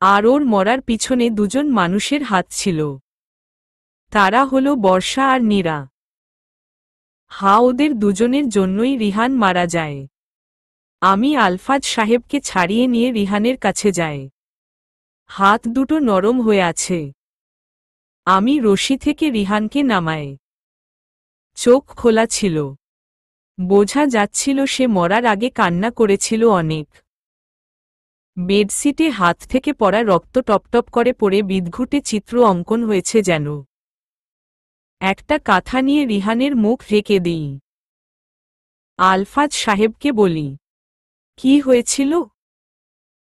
আর ওর মরার পিছনে দুজন মানুষের হাত ছিল। তারা হলো বর্ষা আর নীরা। ওদের দুজনের জন্যই রিহান মারা যায়। আমি আলফাজ সাহেবকে ছাড়িয়ে নিয়ে রিহানের কাছে যাই। হাত দুটো নরম হয়ে আছে। আমি রশি থেকে রিহানকে নামাই। চোখ খোলা ছিল। বোঝা যাচ্ছিল সে মরার আগে কান্না করেছিল অনেক। বেডশিটে হাত থেকে পড়া রক্ত টপটপ করে পড়ে বিদঘুটে চিত্র অঙ্কন হয়েছে যেন। একটা কাঁথা নিয়ে রিহানের মুখ ঢেকে দিই। আলফাজ সাহেবকে বলি, কি হয়েছিল?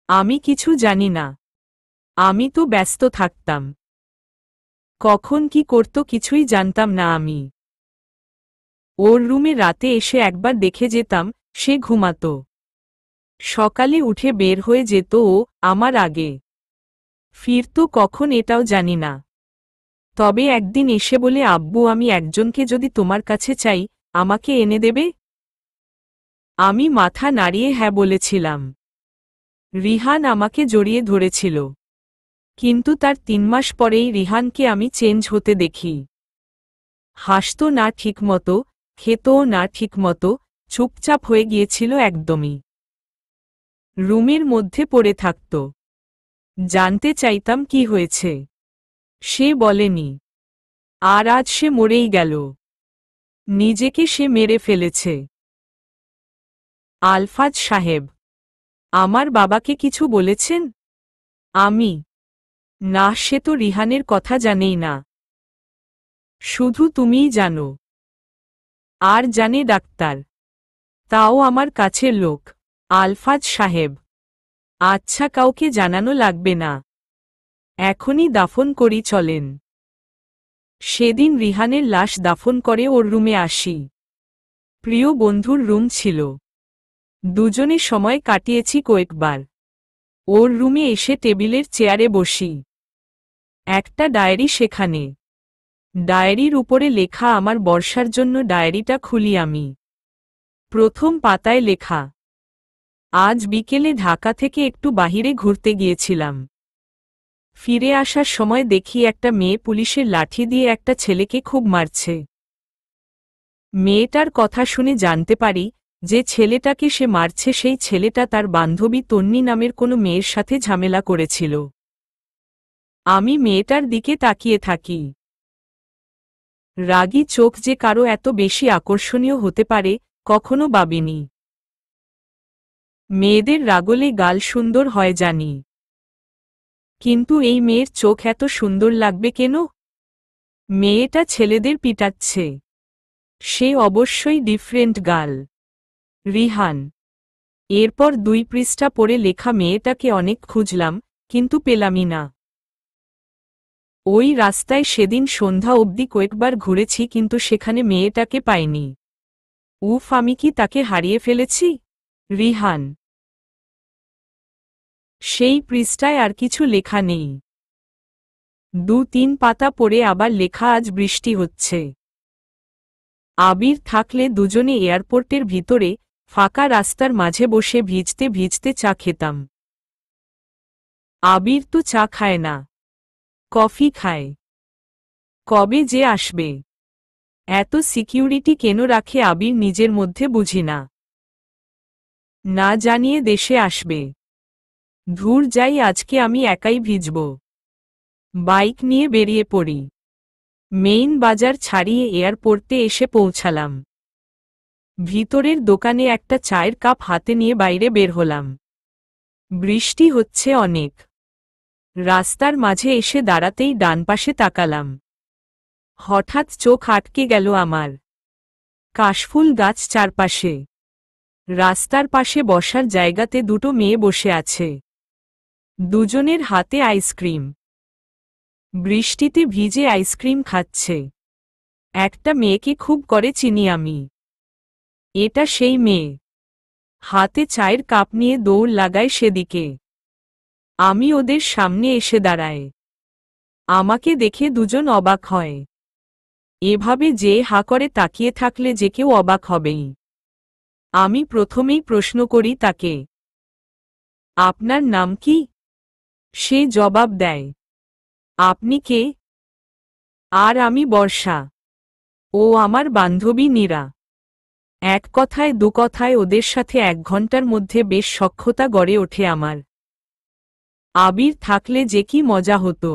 আমি কিছু জানি না। আমি তো ব্যস্ত থাকতাম। কখন কি করত কিছুই জানতাম না আমি। ওর রুমে রাতে এসে একবার দেখে যেতাম, সে ঘুমাত। সকালে উঠে বের হয়ে যেত ও, আমার আগে। ফিরত কখন এটাও জানি না। তবে একদিন এসে বলে, আব্বু আমি একজনকে যদি তোমার কাছে চাই, আমাকে এনে দেবে? আমি মাথা নাড়িয়ে হ্যাঁ বলেছিলাম। রিহান আমাকে জড়িয়ে ধরেছিল। কিন্তু তার 3 মাস পরেই রিহানকে আমি চেঞ্জ হতে দেখি। হাসত না ঠিকমতো, খেতও না ঠিকমতো, চুপচাপ হয়ে গিয়েছিল একদমই। রুমের মধ্যে পড়ে থাকত। জানতে চাইতাম কি হয়েছে। সে বলেনি। আর আজ সে মরেই গেল। নিজেকে সে মেরে ফেলেছে। আলফাজ সাহেব, আমার বাবাকে কিছু বলেছেন? আমি, না সে তো রিহানের কথা জানেই না। শুধু তুমিই জানো। আর জানে ডাক্তার। তাও আমার কাছের লোক। আলফাজ সাহেব, আচ্ছা কাউকে জানানো লাগবে না। এখনই দাফন করি চলেন। সেদিন রিহানের লাশ দাফন করে ওর রুমে আসি। প্রিয় বন্ধুর রুম ছিল। দুজনে সময় কাটিয়েছি কয়েকবার। ওর রুমে এসে টেবিলের চেয়ারে বসি। একটা ডায়েরি সেখানে। ডায়েরির উপরে লেখা আমার বর্ষার জন্য। ডায়েরিটা খুলি আমি। প্রথম পাতায় লেখা, আজ বিকেলে ঢাকা থেকে একটু বাহিরে ঘুরতে গিয়েছিলাম। ফিরে আসার সময় দেখি একটা মেয়ে পুলিশের লাঠি দিয়ে একটা ছেলেকে খুব মারছে। মেয়েটার কথা শুনে জানতে পারি, যে ছেলেটাকে সে মারছে সেই ছেলেটা তার বান্ধবী তন্নি নামের কোনো মেয়ের সাথে ঝামেলা করেছিল। আমি মেয়েটার দিকে তাকিয়ে থাকি। রাগী চোখ যে কারো এত বেশি আকর্ষণীয় হতে পারে, কখনো ভাবিনি। মেয়েদের রাগলে গাল সুন্দর হয় জানি। কিন্তু এই মেয়ের চোখ এত সুন্দর লাগবে কেন? মেয়েটা ছেলেদের পিটাচ্ছে। সে অবশ্যই ডিফারেন্ট গার্ল। রিহান। এরপর 2 পৃষ্ঠা পড়ে লেখা মেয়েটাকে অনেক খুঁজলাম, কিন্তু পেলামই না। ওই রাস্তায় সেদিন সন্ধ্যা অবধি কয়েকবার ঘুরেছি কিন্তু সেখানে মেয়েটাকে পাইনি। উফ, আমি কি তাকে হারিয়ে ফেলেছি? রিহান। সেই পৃষ্ঠায় আর কিছু লেখা নেই। 2-3 পাতা পড়ে আবার লেখা, আজ বৃষ্টি হচ্ছে। আবির থাকলে দুজনে এয়ারপোর্টের ভিতরে ফাঁকা রাস্তার মাঝে বসে ভিজতে ভিজতে চা খেতাম। আবির তো চা খায় না, কফি খায়। কবে যে আসবে? এত সিকিউরিটি কেন রাখে আবির নিজের মধ্যে বুঝি না। না জানিয়ে দেশে আসবে। ধুর যাই, আজকে আমি একাই ভিজব। বাইক নিয়ে বেরিয়ে পড়ি। মেইন বাজার ছাড়িয়ে এয়ারপোর্টে এসে পৌঁছালাম। ভিতরের দোকানে একটা চায়ের কাপ হাতে নিয়ে বাইরে বের হলাম। বৃষ্টি হচ্ছে অনেক। রাস্তার মাঝে এসে দাঁড়াতেই ডানপাশে তাকালাম। হঠাৎ চোখ আটকে গেল আমার। কাশফুল গাছ চারপাশে। রাস্তার পাশে বসার জায়গাতে দুটো মেয়ে বসে আছে। দুজনের হাতে আইসক্রিম। বৃষ্টিতে ভিজে আইসক্রিম খাচ্ছে। একটা মেয়েকে খুব করে চিনি আমি। এটা সেই মেয়ে। হাতে চায়ের কাপ নিয়ে দৌড় লাগায় সেদিকে। আমি ওদের সামনে এসে দাঁড়াই। আমাকে দেখে দুজন অবাক হয়। এভাবে যে হা করে তাকিয়ে থাকলে যে কেউ অবাক হবেই। আমি প্রথমেই প্রশ্ন করি তাকে, আপনার নাম কি? সে জবাব দেয়, আপনি কে? আর আমি বর্ষা। ও আমার বান্ধবী নীরা। এক কথায় দু কথায় ওদের সাথে 1 ঘন্টার মধ্যে বেশ সখ্যতা গড়ে ওঠে আমার। আবির থাকলে যে কি মজা হতো।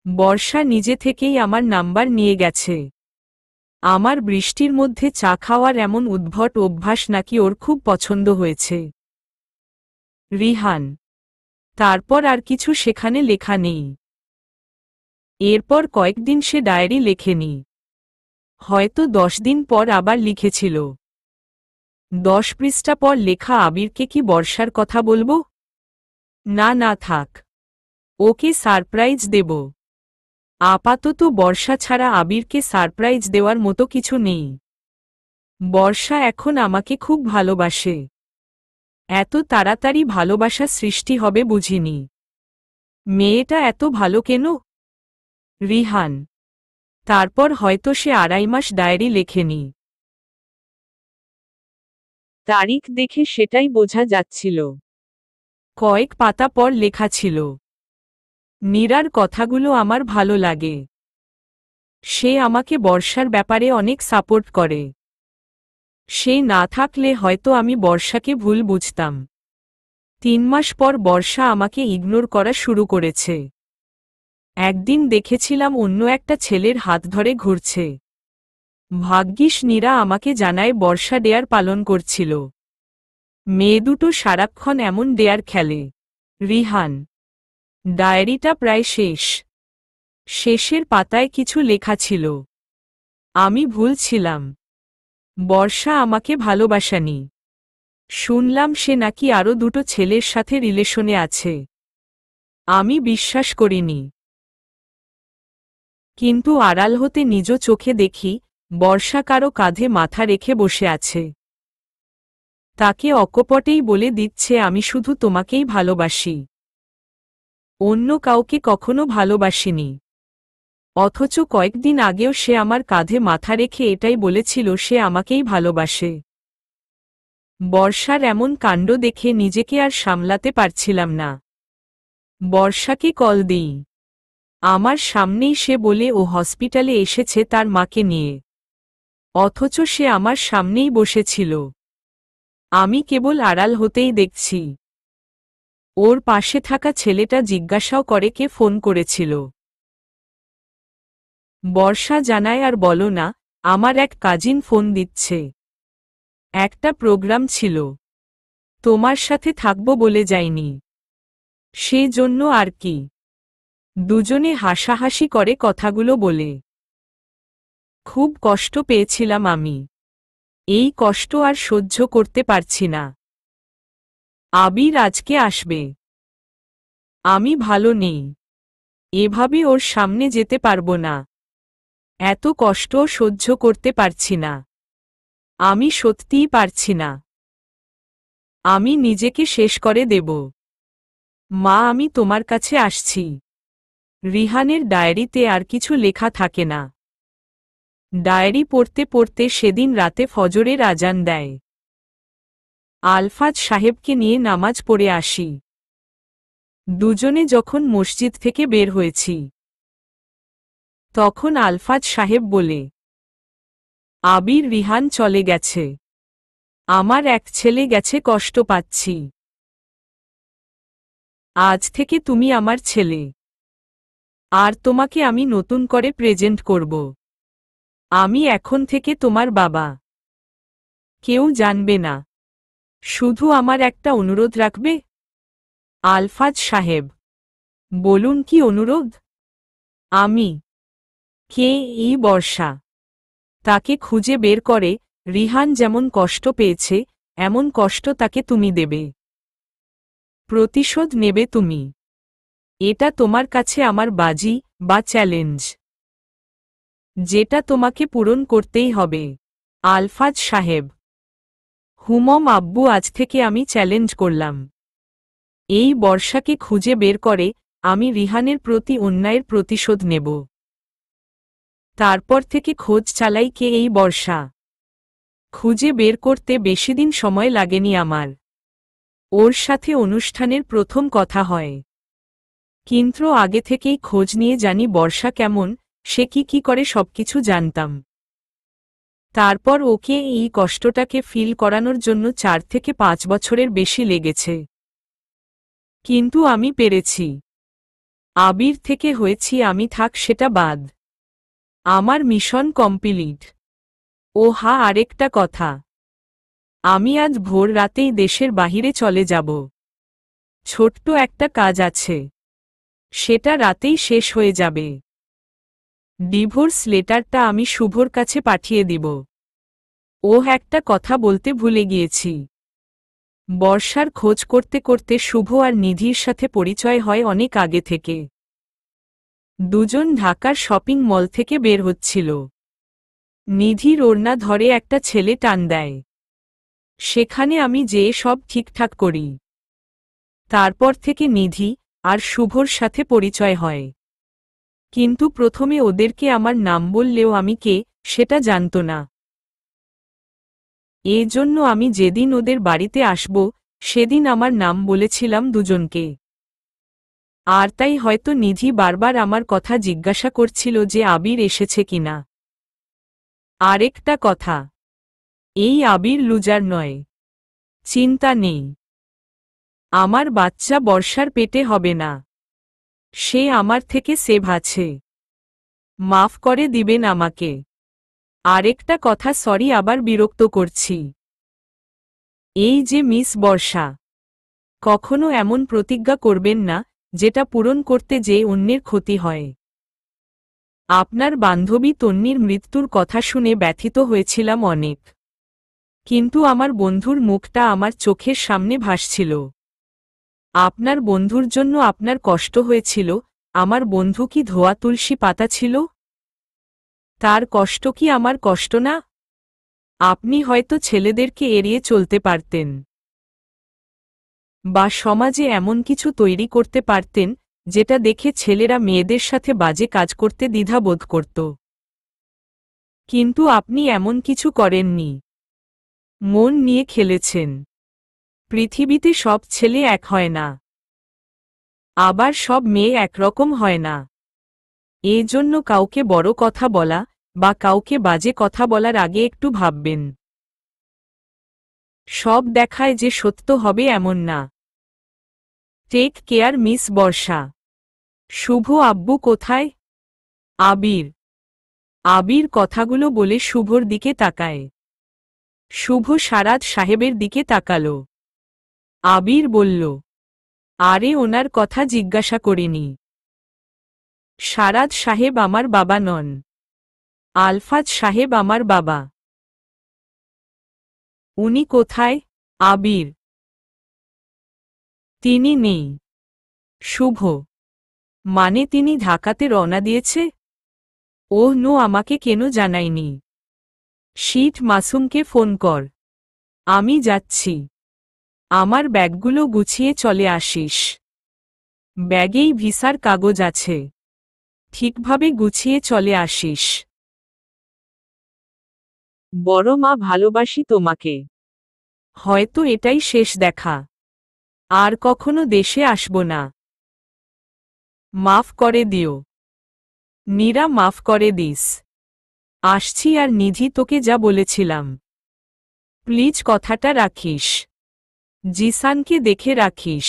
বর্ষা নিজে থেকেই আমার নাম্বার নিয়ে গেছে। আমার বৃষ্টির মধ্যে চা খাওয়ার এমন উদ্ভট অভ্যাস নাকি ওর খুব পছন্দ হয়েছে। রিহান। তারপর আর কিছু সেখানে লেখা নেই। এরপর কয়েকদিন সে ডায়েরি লেখেনি। হয়তো 10 দিন পর আবার লিখেছিল। 10 পৃষ্ঠা পর লেখা, আবিরকে কি বর্ষার কথা বলবো? না না থাক, ওকে সারপ্রাইজ দেব। আপাতত বর্ষা ছাড়া আবিরকে সারপ্রাইজ দেওয়ার মতো কিছু নেই। বর্ষা এখন আমাকে খুব ভালোবাসে। এত তাড়াতাড়ি ভালোবাসা সৃষ্টি হবে বুঝিনি। মেয়েটা এত ভালো কেন? রিহান। তারপর হয়তো সে 2.5 মাস ডায়েরি লেখেনি। তারিখ দেখে সেটাই বোঝা যাচ্ছিল। কয়েক পাতা পর লেখা ছিল, নীরার কথাগুলো আমার ভালো লাগে। সে আমাকে বর্ষার ব্যাপারে অনেক সাপোর্ট করে। সে না থাকলে হয়তো আমি বর্ষাকে ভুল বুঝতাম। 3 মাস পর বর্ষা আমাকে ইগনোর করা শুরু করেছে। একদিন দেখেছিলাম অন্য একটা ছেলের হাত ধরে ঘুরছে। ভাগ্যিস নীরা আমাকে জানায় বর্ষা ডেয়ার পালন করছিল। মেয়ে দুটো সারাক্ষণ এমন ডেয়ার খেলে। রিহান। ডায়েরিটা প্রায় শেষ। শেষের পাতায় কিছু লেখা ছিল। আমি ভুল ছিলাম। বর্ষা আমাকে ভালোবাসেনি। শুনলাম সে নাকি আরো দুটো ছেলের সাথে রিলেশনে আছে। আমি বিশ্বাস করিনি। কিন্তু আড়াল হতে নিজ চোখে দেখি, বর্ষা কারো কাঁধে মাথা রেখে বসে আছে। তাকে অকপটেই বলে দিচ্ছে, আমি শুধু তোমাকেই ভালোবাসি। অন্য কাউকে কখনো ভালোবাসিনি। অথচ কয়েকদিন আগেও সে আমার কাঁধে মাথা রেখে এটাই বলেছিল সে আমাকেই ভালোবাসে। বর্ষার এমন কাণ্ড দেখে নিজেকে আর সামলাতে পারছিলাম না। বর্ষাকে কল দিই। আমার সামনেই সে বলে ও হসপিটালে এসেছে তার মাকে নিয়ে। অথচ সে আমার সামনেই বসেছিল। আমি কেবল আড়াল হতেই দেখছি। ওর পাশে থাকা ছেলেটা জিজ্ঞাসাও করে কে ফোন করেছিল। বর্ষা জানায়, আর বলো না, আমার এক কাজিন ফোন দিচ্ছে। একটা প্রোগ্রাম ছিল। তোমার সাথে থাকবো বলে যাইনি। সে জন্য আর কি। দুজনে হাসাহাসি করে কথাগুলো বলে। খুব কষ্ট পেয়েছিলাম আমি। এই কষ্ট আর সহ্য করতে পারছি না। আবির আজকে আসবে। আমি ভালো নেই। এভাবে ওর সামনে যেতে পারবো না। এত কষ্ট সহ্য করতে পারছি না। আমি সত্যিই পারছি না। আমি নিজেকে শেষ করে দেব। মা, আমি তোমার কাছে আসছি। রিহানের ডায়েরিতে আর কিছু লেখা থাকে না। ডায়েরি পড়তে পড়তে সেদিন রাতে ফজরের আজান দেয়। আলফাজ সাহেবকে নিয়ে নামাজ পড়ে আসি। দুজনে যখন মসজিদ থেকে বের হয়েছি, তখন আলফাজ সাহেব বলে, আবির রিহান চলে গেছে। আমার এক ছেলে গেছে, কষ্ট পাচ্ছি। আজ থেকে তুমি আমার ছেলে। আর তোমাকে আমি নতুন করে প্রেজেন্ট করব। আমি এখন থেকে তোমার বাবা। কেউ জানবে না। শুধু আমার একটা অনুরোধ রাখবে? আলফাজ সাহেব, বলুন কি অনুরোধ? আমি। কে এই বর্ষা? তাকে খুঁজে বের করে। রিহান যেমন কষ্ট পেয়েছে, এমন কষ্ট তাকে তুমি দেবে, প্রতিশোধ নেবে তুমি। এটা তোমার কাছে আমার বাজি বা চ্যালেঞ্জ, যেটা তোমাকে পূরণ করতেই হবে। আলফাজ সাহেব। হুমম আব্বু, আজ থেকে আমি চ্যালেঞ্জ করলাম, এই বর্ষাকে খুঁজে বের করে আমি রিহানের প্রতি অন্যায়ের প্রতিশোধ নেব। তারপর থেকে খোঁজ চালাই কে এই বর্ষা। খুঁজে বের করতে বেশিদিন সময় লাগেনি আমার। ওর সাথে অনুষ্ঠানের প্রথম কথা হয়, কিন্তু আগে থেকেই খোঁজ নিয়ে জানি বর্ষা কেমন, সে কি করে সবকিছু জানতাম। তারপর ওকে এই কষ্টটাকে ফিল করানোর জন্য 4 থেকে 5 বছরের বেশি লেগেছে, কিন্তু আমি পেরেছি। আবির থেকে হয়েছি আমি, থাক সেটা বাদ। আমার মিশন কমপ্লিট। ও হ্যাঁ, আরেকটা কথা, আমি আজ ভোর রাতেই দেশের বাহিরে চলে যাব। ছোট্ট একটা কাজ আছে, সেটা রাতেই শেষ হয়ে যাবে। ডিভোর্স লেটারটা আমি শুভর কাছে পাঠিয়ে দিব। ও একটা কথা বলতে ভুলে গিয়েছি, বর্ষার খোঁজ করতে করতে শুভ আর নিধির সাথে পরিচয় হয় অনেক আগে থেকে। দুজন ঢাকার শপিং মল থেকে বের হচ্ছিল। নিধির ওড়না ধরে একটা ছেলে টান দেয়, সেখানে আমি যেয়ে সব ঠিকঠাক করি। তারপর থেকে নিধি আর শুভর সাথে পরিচয় হয়, কিন্তু প্রথমে ওদেরকে আমার নাম বললেও আমি কে সেটা জানত না। এজন্য আমি যেদিন ওদের বাড়িতে আসব সেদিন আমার নাম বলেছিলাম দুজনকে। আর তাই হয়তো নিধি বারবার আমার কথা জিজ্ঞাসা করছিল যে আবির এসেছে কিনা। আরেকটা কথা, এই আবির লুজার নয়, চিন্তা নেই, আমার বাচ্চা বর্ষার পেটে হবে না, সে আমার থেকে সেভ আছে। মাফ করে দিবেন আমাকে। আরেকটা কথা, সরি আবার বিরক্ত করছি। এই যে মিস বর্ষা, কখনো এমন প্রতিজ্ঞা করবেন না যেটা পূরণ করতে যেয়ে অন্যের ক্ষতি হয়। আপনার বান্ধবী তন্নির মৃত্যুর কথা শুনে ব্যথিত হয়েছিলাম অনেক, কিন্তু আমার বন্ধুর মুখটা আমার চোখের সামনে ভাসছিল। আপনার বন্ধুর জন্য আপনার কষ্ট হয়েছিল, আমার বন্ধু কি ধোয়া তুলসী পাতা ছিল? তার কষ্ট কি আমার কষ্ট না? আপনি হয়তো ছেলেদেরকে এড়িয়ে চলতে পারতেন, বা সমাজে এমন কিছু তৈরি করতে পারতেন যেটা দেখে ছেলেরা মেয়েদের সাথে বাজে কাজ করতে দ্বিধাবোধ করত, কিন্তু আপনি এমন কিছু করেননি। মন নিয়ে খেলেছেন। পৃথিবীতে সব ছেলে এক হয় না, আবার সব মেয়ে একরকম হয় না। এজন্য কাউকে বড় কথা বলা বা কাউকে বাজে কথা বলার আগে একটু ভাববেন। সব দেখায় যে সত্য হবে এমন না। টেক কেয়ার মিস বর্ষা। শুভ আব্বু কোথায়? আবির। আবির কথাগুলো বলে শুভর দিকে তাকায়। শুভ সারাদ সাহেবের দিকে তাকালো। আবির বলল, আরে ওনার কথা জিজ্ঞাসা করিনি। সারাদ সাহেব আমার বাবা নন, আলফাজ সাহেব আমার বাবা। উনি কোথায়? আবির। তিনি নেই। শুভ, মানে তিনি ঢাকাতে রওনা দিয়েছে? ওহ নো, আমাকে কেন জানায়নি? শীত মাসুমকে ফোন কর। আমি যাচ্ছি। আমার ব্যাগগুলো গুছিয়ে চলে আসিস। ব্যাগেই ভিসার কাগজ আছে, ঠিকভাবে গুছিয়ে চলে আসিস। বড় মা, ভালোবাসি তোমাকে। হয়তো এটাই শেষ দেখা, আর কখনো দেশে আসব না। মাফ করে দিও নীরা, মাফ করে দিস। আসছি। আর নিধি, তোকে যা বলেছিলাম প্লিজ কথাটা রাখিস। জিসানকে দেখে রাখিস।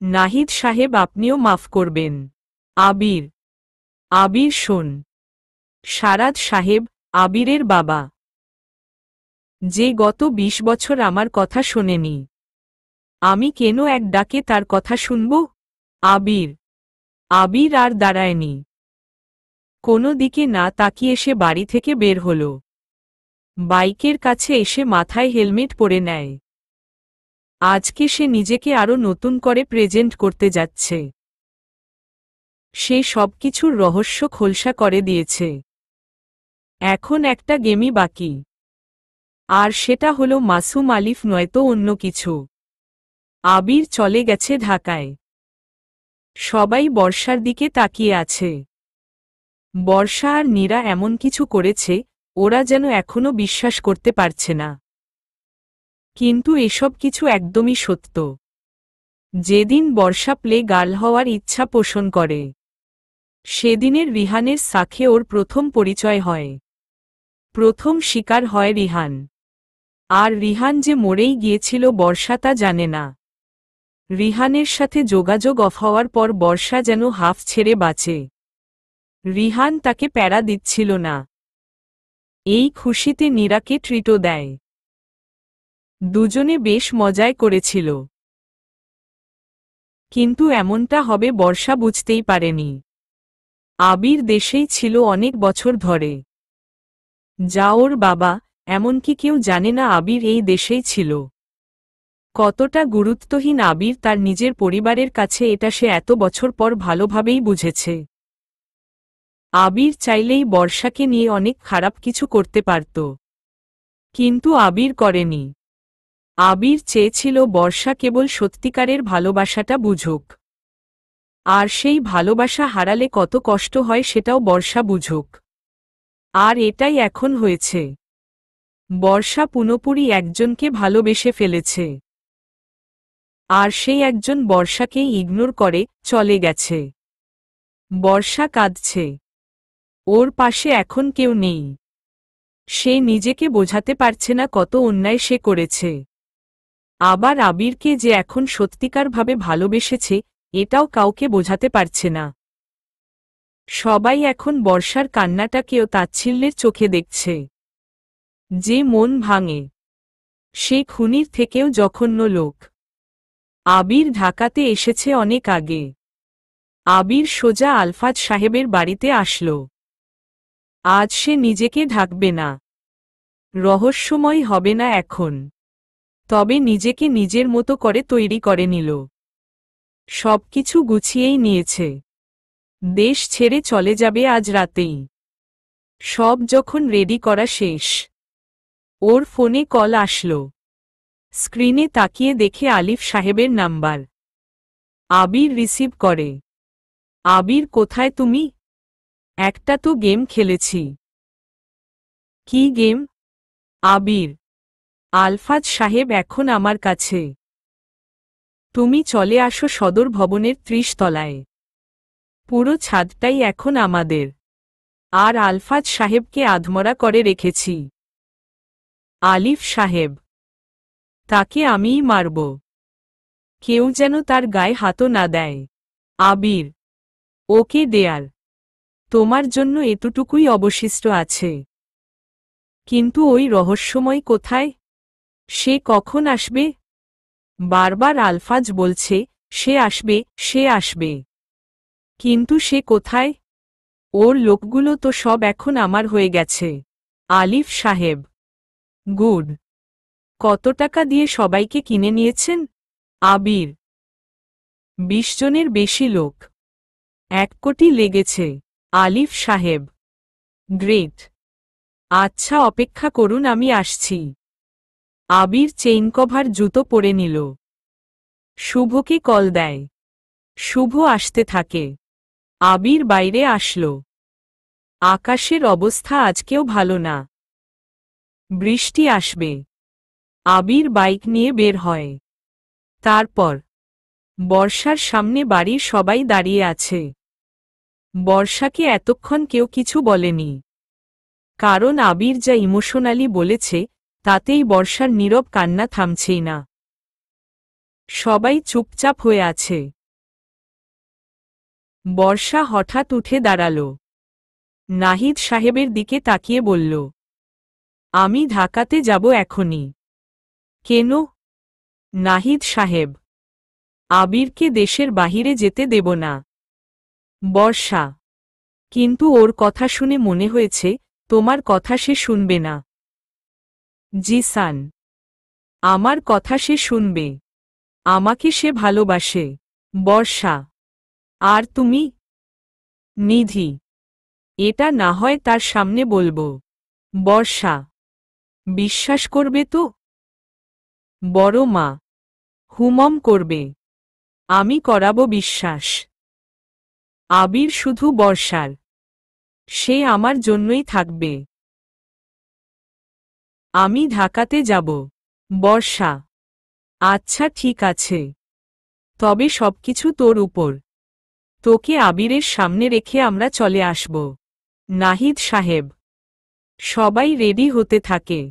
নাহিদ সাহেব, আপনিও মাফ করবেন। আবির। আবির শোন, সারাদ সাহেব, আবিরের বাবা, যে গত 20 বছর আমার কথা শোনেনি, আমি কেন এক ডাকে তার কথা শুনব? আবির। আবির আর দাঁড়ায়নি, কোনো দিকে না তাকিয়ে সে বাড়ি থেকে বের হল। বাইকের কাছে এসে মাথায় হেলমেট পরে নেয়। আজকে সে নিজেকে আরো নতুন করে প্রেজেন্ট করতে যাচ্ছে। সে সবকিছুর রহস্য খোলসা করে দিয়েছে। এখন একটা গেমই বাকি, আর সেটা হলো মাসুম আলিফ নয়তো অন্য কিছু। আবির চলে গেছে ঢাকায়। সবাই বর্ষার দিকে তাকিয়ে আছে। বর্ষা আর নীরা এমন কিছু করেছে, ওরা যেন এখনো বিশ্বাস করতে পারছে না। কিন্তু এসব কিছু একদমই সত্য। যেদিন বর্ষা প্লে গার্ল হওয়ার ইচ্ছা পোষণ করে, সেদিনের রিহানের সাথে ওর প্রথম পরিচয় হয়। প্রথম শিকার হয় রিহান। আর রিহান যে মরেই গিয়েছিল বর্ষা তা জানে না। রিহানের সাথে যোগাযোগ অফ হওয়ার পর বর্ষা যেন হাফ ছেড়ে বাঁচে। রিহান তাকে প্যারা দিচ্ছিল না। এই খুশিতে নীরাকে ট্রিটও দেয়। দুজনে বেশ মজায় করেছিল। কিন্তু এমনটা হবে বর্ষা বুঝতেই পারেনি। আবির দেশেই ছিল অনেক বছর ধরে। যা ওর বাবা, এমনকি কেউ জানে না আবির এই দেশেই ছিল। কতটা গুরুত্বহীন আবির তার নিজের পরিবারের কাছে এটা সে এত বছর পর ভালোভাবেই বুঝেছে। আবির চাইলেই বর্ষাকে নিয়ে অনেক খারাপ কিছু করতে পারত, কিন্তু আবির করেনি। আবির চেয়েছিল বর্ষা কেবল সত্যিকারের ভালোবাসাটা বুঝুক। আর সেই ভালোবাসা হারালে কত কষ্ট হয় সেটাও বর্ষা বুঝুক। আর এটাই এখন হয়েছে। বর্ষা পুরোপুরি একজনকে ভালোবেসে ফেলেছে। আর সেই একজন বর্ষাকেই ইগনোর করে চলে গেছে। বর্ষা কাঁদছে। ওর পাশে এখন কেউ নেই। সে নিজেকে বোঝাতে পারছে না কত অন্যায় সে করেছে। আবার আবিরকে যে এখন সত্যিকারভাবে ভালোবেসেছে, এটাও কাউকে বোঝাতে পারছে না। সবাই এখন বর্ষার কান্নাটাকেও তাচ্ছিল্যের চোখে দেখছে। যে মন ভাঙে, সে খুনির থেকেও জঘন্য লোক। আবির ঢাকাতে এসেছে অনেক আগে। আবির সোজা আলফাজ সাহেবের বাড়িতে আসল। আজ সে নিজেকে ঢাকবে না। রহস্যময় হবে না এখন। তবে নিজেকে নিজের মতো করে তৈরি করে নিল। সবকিছু গুছিয়েই নিয়েছে। দেশ ছেড়ে চলে যাবে আজ রাতেই। সব যখন রেডি করা শেষ, ওর ফোনে কল আসল। স্ক্রিনে তাকিয়ে দেখে আলিফ সাহেবের নাম্বার। আবির রিসিভ করে। আবির, কোথায় তুমি? একটা তো গেম খেলেছি। কি গেম? আবির, আলফাজ সাহেব এখন আমার কাছে। তুমি চলে আসো সদর ভবনের ৩০ তলায়। পুরো ছাদটাই এখন আমাদের। আর আলফাজ সাহেবকে আধমরা করে রেখেছি। আলিফ সাহেব, তাকে আমিই মারব। কেউ যেন তার গায়ে হাতও না দেয়। আবির, ওকে দেয়ার। তোমার জন্য এতটুকুই অবশিষ্ট আছে। কিন্তু ওই রহস্যময় কোথায়? সে কখন আসবে? বারবার আলফাজ বলছে, সে আসবে, সে আসবে। কিন্তু সে কোথায়? ওর লোকগুলো তো সব এখন আমার হয়ে গেছে। আলিফ সাহেব, গুড। কত টাকা দিয়ে সবাইকে কিনে নিয়েছেন? আবির, ২০ জনের বেশি লোক। ১ কোটি লেগেছে। আলিফ সাহেব, গ্রেট। আচ্ছা, অপেক্ষা করুন, আমি আসছি। আবির চেইন কভার জুতো পরে নিল। শুভকে কল দেয়। শুভ আসতে থাকে। আবির বাইরে আসল। আকাশের অবস্থা আজকেও ভালো না। বৃষ্টি আসবে। আবির বাইক নিয়ে বের হয়। তারপর বর্ষার সামনে বাড়ির সবাই দাঁড়িয়ে আছে। বর্ষাকে এতক্ষণ কেউ কিছু বলেনি, কারণ আবির যা ইমোশনালি বলেছে তাতেই বর্ষার নীরব কান্না থামছেই না। সবাই চুপচাপ হয়ে আছে। বর্ষা হঠাৎ উঠে দাঁড়াল। নাহিদ সাহেবের দিকে তাকিয়ে বলল, আমি ঢাকাতে যাব এখনই। কেন? নাহিদ সাহেব, আবিরকে দেশের বাহিরে যেতে দেব না। বর্ষা, কিন্তু ওর কথা শুনে মনে হয়েছে তোমার কথা সে শুনবে না। জিসান। আমার কথা সে শুনবে। আমাকে সে ভালোবাসে। বর্ষা। আর তুমি? নিধি। এটা না হয় তার সামনে বলবো। বর্ষা। বিশ্বাস করবে তো? বড় মা। হুমম করবে। আমি করাবো বিশ্বাস। আবির শুধু বর্ষার। সে আমার জন্যই থাকবে। আমি ঢাকাতে যাব। বর্ষা। আচ্ছা ঠিক আছে। তবে সবকিছু তোর উপর। তোকে আবিরের সামনে রেখে আমরা চলে আসব। নাহিদ সাহেব। সবাই রেডি হতে থাকে।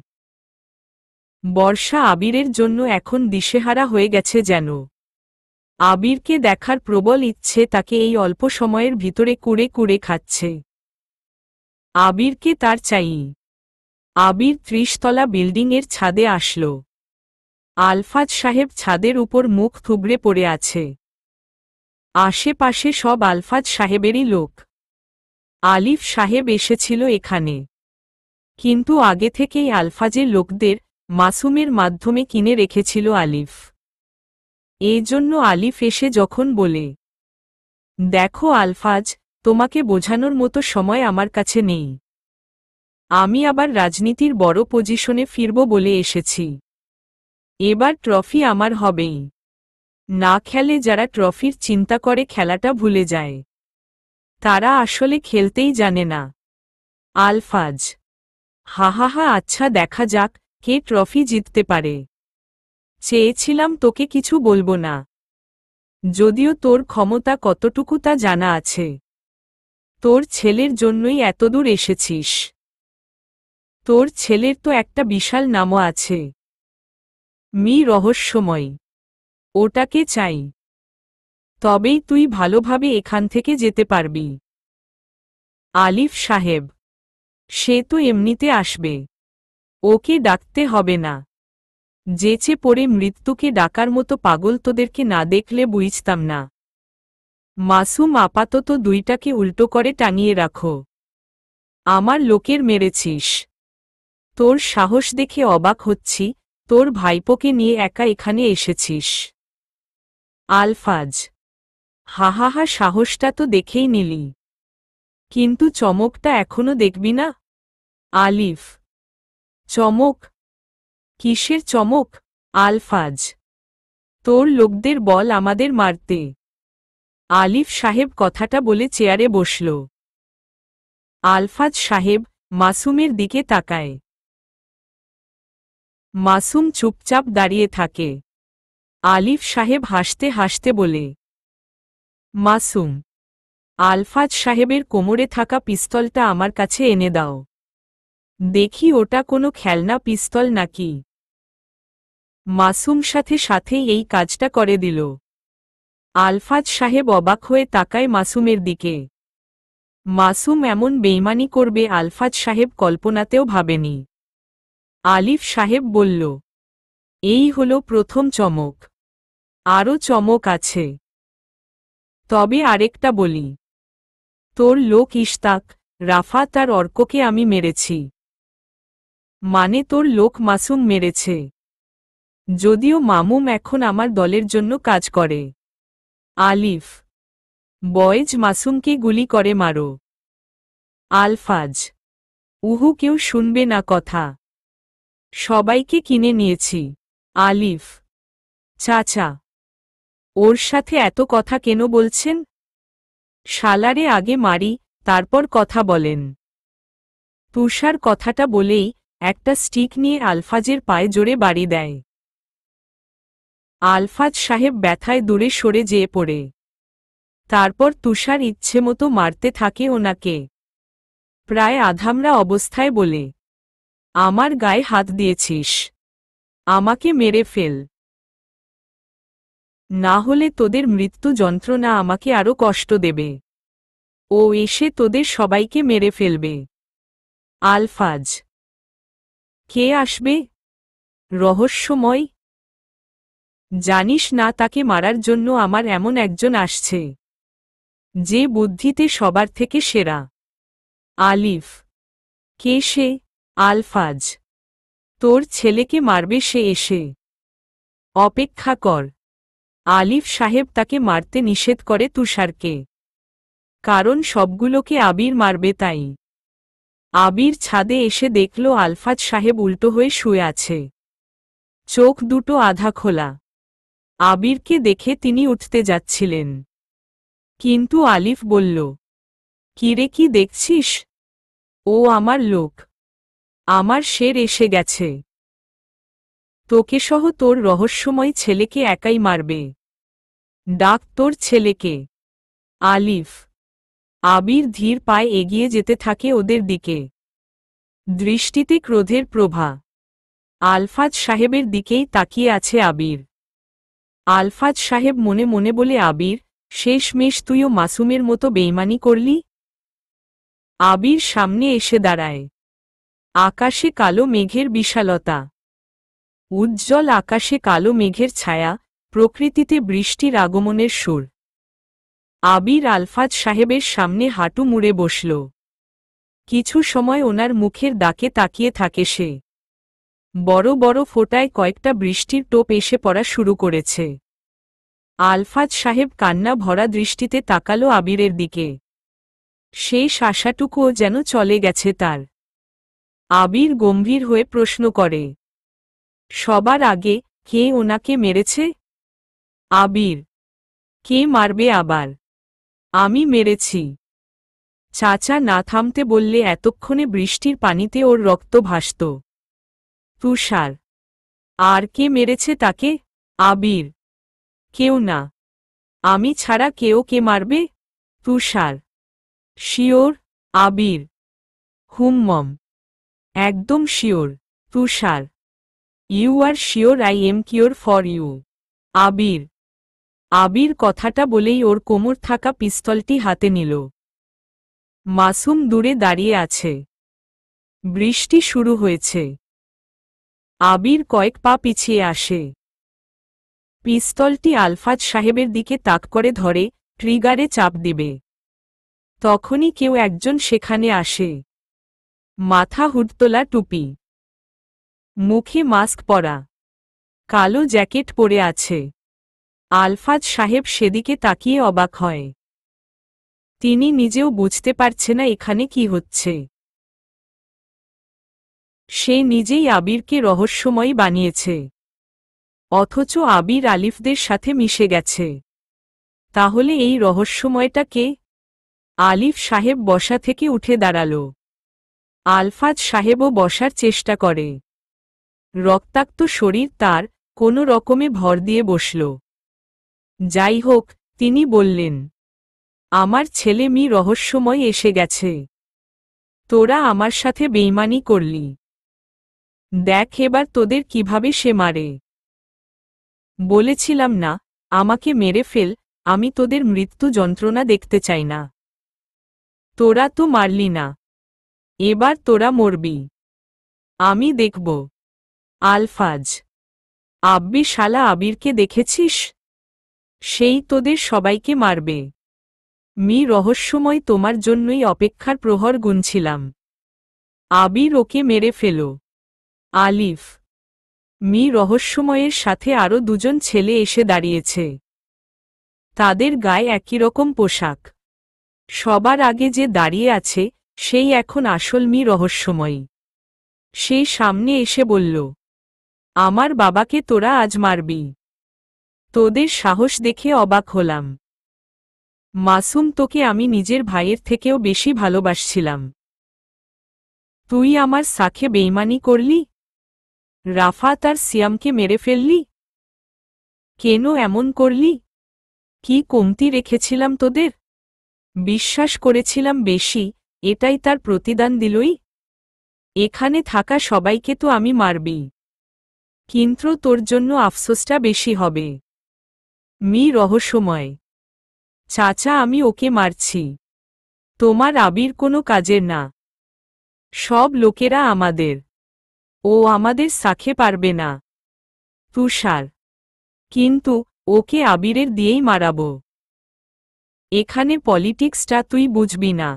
বর্ষা আবিরের জন্য এখন দিশেহারা হয়ে গেছে যেন। আবিরকে দেখার প্রবল ইচ্ছে তাকে এই অল্প সময়ের ভিতরে কুড়ে কুড়ে খাচ্ছে। আবিরকে তার চাই। আবির ৩০ তলা বিল্ডিংয়ের ছাদে আসল। আলফাজ সাহেব ছাদের উপর মুখ থুবড়ে পড়ে আছে। আশেপাশে সব আলফাজ সাহেবেরই লোক। আলিফ সাহেব এসেছিল এখানে। কিন্তু আগে থেকেই আলফাজের লোকদের মাসুমের মাধ্যমে কিনে রেখেছিল আলিফ। এই জন্য আলিফ এসে যখন বলে, দেখো আলফাজ, তোমাকে বোঝানোর মতো সময় আমার কাছে নেই। আমি আবার রাজনীতির বড় পজিশনে ফিরব বলে এসেছি। এবার ট্রফি আমার হবেই। না খেলে যারা ট্রফির চিন্তা করে খেলাটা ভুলে যায়। তারা আসলে খেলতেই জানে না। আলফাজ। হাহাহা আচ্ছা দেখা যাক কে ট্রফি জিততে পারে। চেয়েছিলাম তোকে কিছু বলবো না। যদিও তোর ক্ষমতা কতটুকু তা জানা আছে। তোর ছেলের জন্যই এতদূর এসেছিস। তোর ছেলের তো একটা বিশাল নামও আছে। রহস্যময়। ওটাকে চাই। তবেই তুই ভালোভাবে এখান থেকে যেতে পারবি। আলিফ সাহেব। সে তো এমনিতে আসবে। ওকে ডাকতে হবে না। যেচে পড়ে মৃত্যুকে ডাকার মতো পাগল তোদেরকে না দেখলে বুঝতাম না। মাসুম আপাতত দুইটাকে উল্টো করে টাঙিয়ে রাখো। আমার লোকের মেরেছিস। তোর সাহস দেখে অবাক হচ্ছি, তোর ভাইপোকে নিয়ে একা এখানে এসেছিস। আলফাজ। হাহাহা সাহসটা তো দেখেই নিলি। কিন্তু চমকটা এখনো দেখবি না? আলিফ। চমক? কিসের চমক? আলফাজ। তোর লোকদের বল আমাদের মারতে। আলিফ সাহেব কথাটা বলে চেয়ারে বসল। আলফাজ সাহেব মাসুমের দিকে তাকায়। মাসুম চুপচাপ দাঁড়িয়ে থাকে। আলিফ সাহেব হাসতে হাসতে বলে, মাসুম, আলফাজ সাহেবের কোমরে থাকা পিস্তলটা আমার কাছে এনে দাও। দেখি ওটা কোনো খেলনা পিস্তল নাকি। মাসুম সাথে সাথেই এই কাজটা করে দিল। আলফাজ সাহেব অবাক হয়ে তাকায় মাসুমের দিকে। মাসুম এমন বেইমানি করবে আলফাজ সাহেব কল্পনাতেও ভাবেনি। আলিফ সাহেব বলল, এই হলো প্রথম চমক। আরও চমক আছে। তবে আরেকটা বলি। তোর লোক ইশতাক, রাফাত আর অর্ককে আমি মেরেছি। মানে তোর লোক মাসুম মেরেছে। যদিও মামুম এখন আমার দলের জন্য কাজ করে। আলিফ। বয়েজ মাসুমকে গুলি করে মারো। আলফাজ। উহু কেউ শুনবে না কথা। সবাইকে কিনে নিয়েছি। আলিফ। চাচা। ওর সাথে এত কথা কেন বলছেন? শালারে আগে মারি, তারপর কথা বলেন। তুষার কথাটা বলেই একটা স্টিক নিয়ে আলফাজের পায়ে জোরে বাড়ি দেয়। আলফাজ সাহেব ব্যথায় দূরে সরে যেয়ে পড়ে। তারপর তুষার ইচ্ছেমতো মারতে থাকে ওনাকে। প্রায় আধামরা অবস্থায় বলে, আমার গায়ে হাত দিয়েছিস। আমাকে মেরে ফেল। না হলে তোদের মৃত্যু যন্ত্রণা আমাকে আরো কষ্ট দেবে। ও এসে তোদের সবাইকে মেরে ফেলবে। আলফাজ। কে আসবে? রহস্যময়। জানিস না তাকে মারার জন্য আমার এমন একজন আসছে, যে বুদ্ধিতে সবার থেকে সেরা। আলিফ। কে সে? আলফাজ। তোর ছেলেকে মারবে সে এসে। অপেক্ষা কর। আলিফ সাহেব তাকে মারতে নিষেধ করে তুষারকে, কারণ সবগুলোকে আবির মারবে তাই। আবির ছাদে এসে দেখল আলফাজ সাহেব উল্টো হয়ে শুয়ে আছে, চোখ দুটো আধা খোলা। আবিরকে দেখে তিনি উঠতে যাচ্ছিলেন, কিন্তু আলিফ বলল, কিরে কি দেখছিস? ও আমার লোক, আমার শের এসে গেছে। তোকে সহ তোর রহস্যময় ছেলেকে একাই মারবে। ডাক তোর ছেলেকে। আলিফ। আবির ধীর পায়ে এগিয়ে যেতে থাকে ওদের দিকে, দৃষ্টিতে ক্রোধের প্রভা। আলফাজ সাহেবের দিকেই তাকিয়ে আছে আবির। আলফাজ সাহেব মনে মনে বলে, আবির, শেষমেশ তুইও মাসুমের মতো বেইমানি করলি। আবির সামনে এসে দাঁড়ায়। আকাশে কালো মেঘের বিশালতা, উজ্জ্বল আকাশে কালো মেঘের ছায়া, প্রকৃতিতে বৃষ্টির আগমনের সুর। আবির আলফাজ সাহেবের সামনে হাঁটু মুড়ে বসল। কিছু সময় ওনার মুখের দাকে তাকিয়ে থাকে সে। বড় বড় ফোঁটায় কয়েকটা বৃষ্টির টোপ এসে পড়া শুরু করেছে। আলফাজ সাহেব কান্না ভরা দৃষ্টিতে তাকালো আবিরের দিকে। শেষ আশাটুকুও যেন চলে গেছে তার। আবির গম্ভীর হয়ে প্রশ্ন করে, সবার আগে কে ওনাকে মেরেছে? আবির। কে মারবে আবার? আমি মেরেছি। চাচা না থামতে বললে এতক্ষণে বৃষ্টির পানিতে ওর রক্ত ভাসত। তুষার। আর কে মেরেছে তাকে? আবির। কেউ না। আমি ছাড়া কেউ কে মারবে? তুষার। শিওর? আবির। হুম্মম। একদম sure. Tushar. You are sure? I am cure for you. Abir. Abir কথাটা বলেই ওর কোমর থাকা পিস্তলটি হাতে নিল। মাসুম দূরে দাঁড়িয়ে আছে। বৃষ্টি শুরু হয়েছে। আবির কয়েক পা পিছিয়ে আসে। পিস্তলটি আলফাজ সাহেবের দিকে তাক করে ধরে, ট্রিগারে চাপ দিবে। তখনই কেউ একজন সেখানে আসে। মাথা হুডতোলা টুপি, মুখে মাস্ক পরা, কালো জ্যাকেট পরে আছে। আলফাজ সাহেব সেদিকে তাকিয়ে অবাক হয়। তিনি নিজেও বুঝতে পারছে না এখানে কি হচ্ছে। সে নিজেই আবিরকে রহস্যময় বানিয়েছে, অথচ আবির আলিফদের সাথে মিশে গেছে। তাহলে এই রহস্যময়টা কে? আলিফ সাহেব বসা থেকে উঠে দাঁড়াল। আলফাজ সাহেবও বসার চেষ্টা করে। রক্তাক্ত শরীর তার, কোনো রকমে ভর দিয়ে বসল। যাই হোক, তিনি বললেন, আমার ছেলে মি রহস্যময় এসে গেছে। তোরা আমার সাথে বেইমানি করলি। দেখ এবার তোদের কিভাবে সে মারে। বলেছিলাম না, আমাকে মেরে ফেল, আমি তোদের মৃত্যু যন্ত্রণা দেখতে চাই না। তোরা তো মারলি না, এবার তোরা মরবি। আমি দেখব। আলফাজ। আব্বি শালা আবিরকে দেখেছিস? সেই তোদের সবাইকে মারবে। মি রহস্যময় তোমার জন্যই অপেক্ষার প্রহর গুনছিলাম। আবির ওকে মেরে ফেল। আলিফ। মি রহস্যময়ের সাথে আরও দুজন ছেলে এসে দাঁড়িয়েছে। তাদের গায়ে একই রকম পোশাক। সবার আগে যে দাঁড়িয়ে আছে সেই এখন আসল মি রহস্যময়ী। সেই সামনে এসে বলল, আমার বাবাকে তোরা আজ মারবি। তোদের সাহস দেখে অবাক হলাম। মাসুম তোকে আমি নিজের ভাইয়ের থেকেও বেশি ভালোবাসছিলাম। তুই আমার সাথে বেইমানি করলি, রাফাত আর সিয়ামকে মেরে ফেললি। কেন এমন করলি? কি কমতি রেখেছিলাম তোদের? বিশ্বাস করেছিলাম বেশি, এটাই তার প্রতিদান দিলই। এখানে থাকা সবাইকে তো আমি মারবি, কিন্তু তোর জন্য আফসোসটা বেশি হবে। মি রহস্যময়। চাচা আমি ওকে মারছি, তোমার আবির কোনো কাজের না। সব লোকেরা আমাদের, ও আমাদের সাথে পারবে না। তুষার। কিন্তু ওকে আবিরের দিয়েই মারাবো। এখানে পলিটিক্সটা তুই বুঝবি না।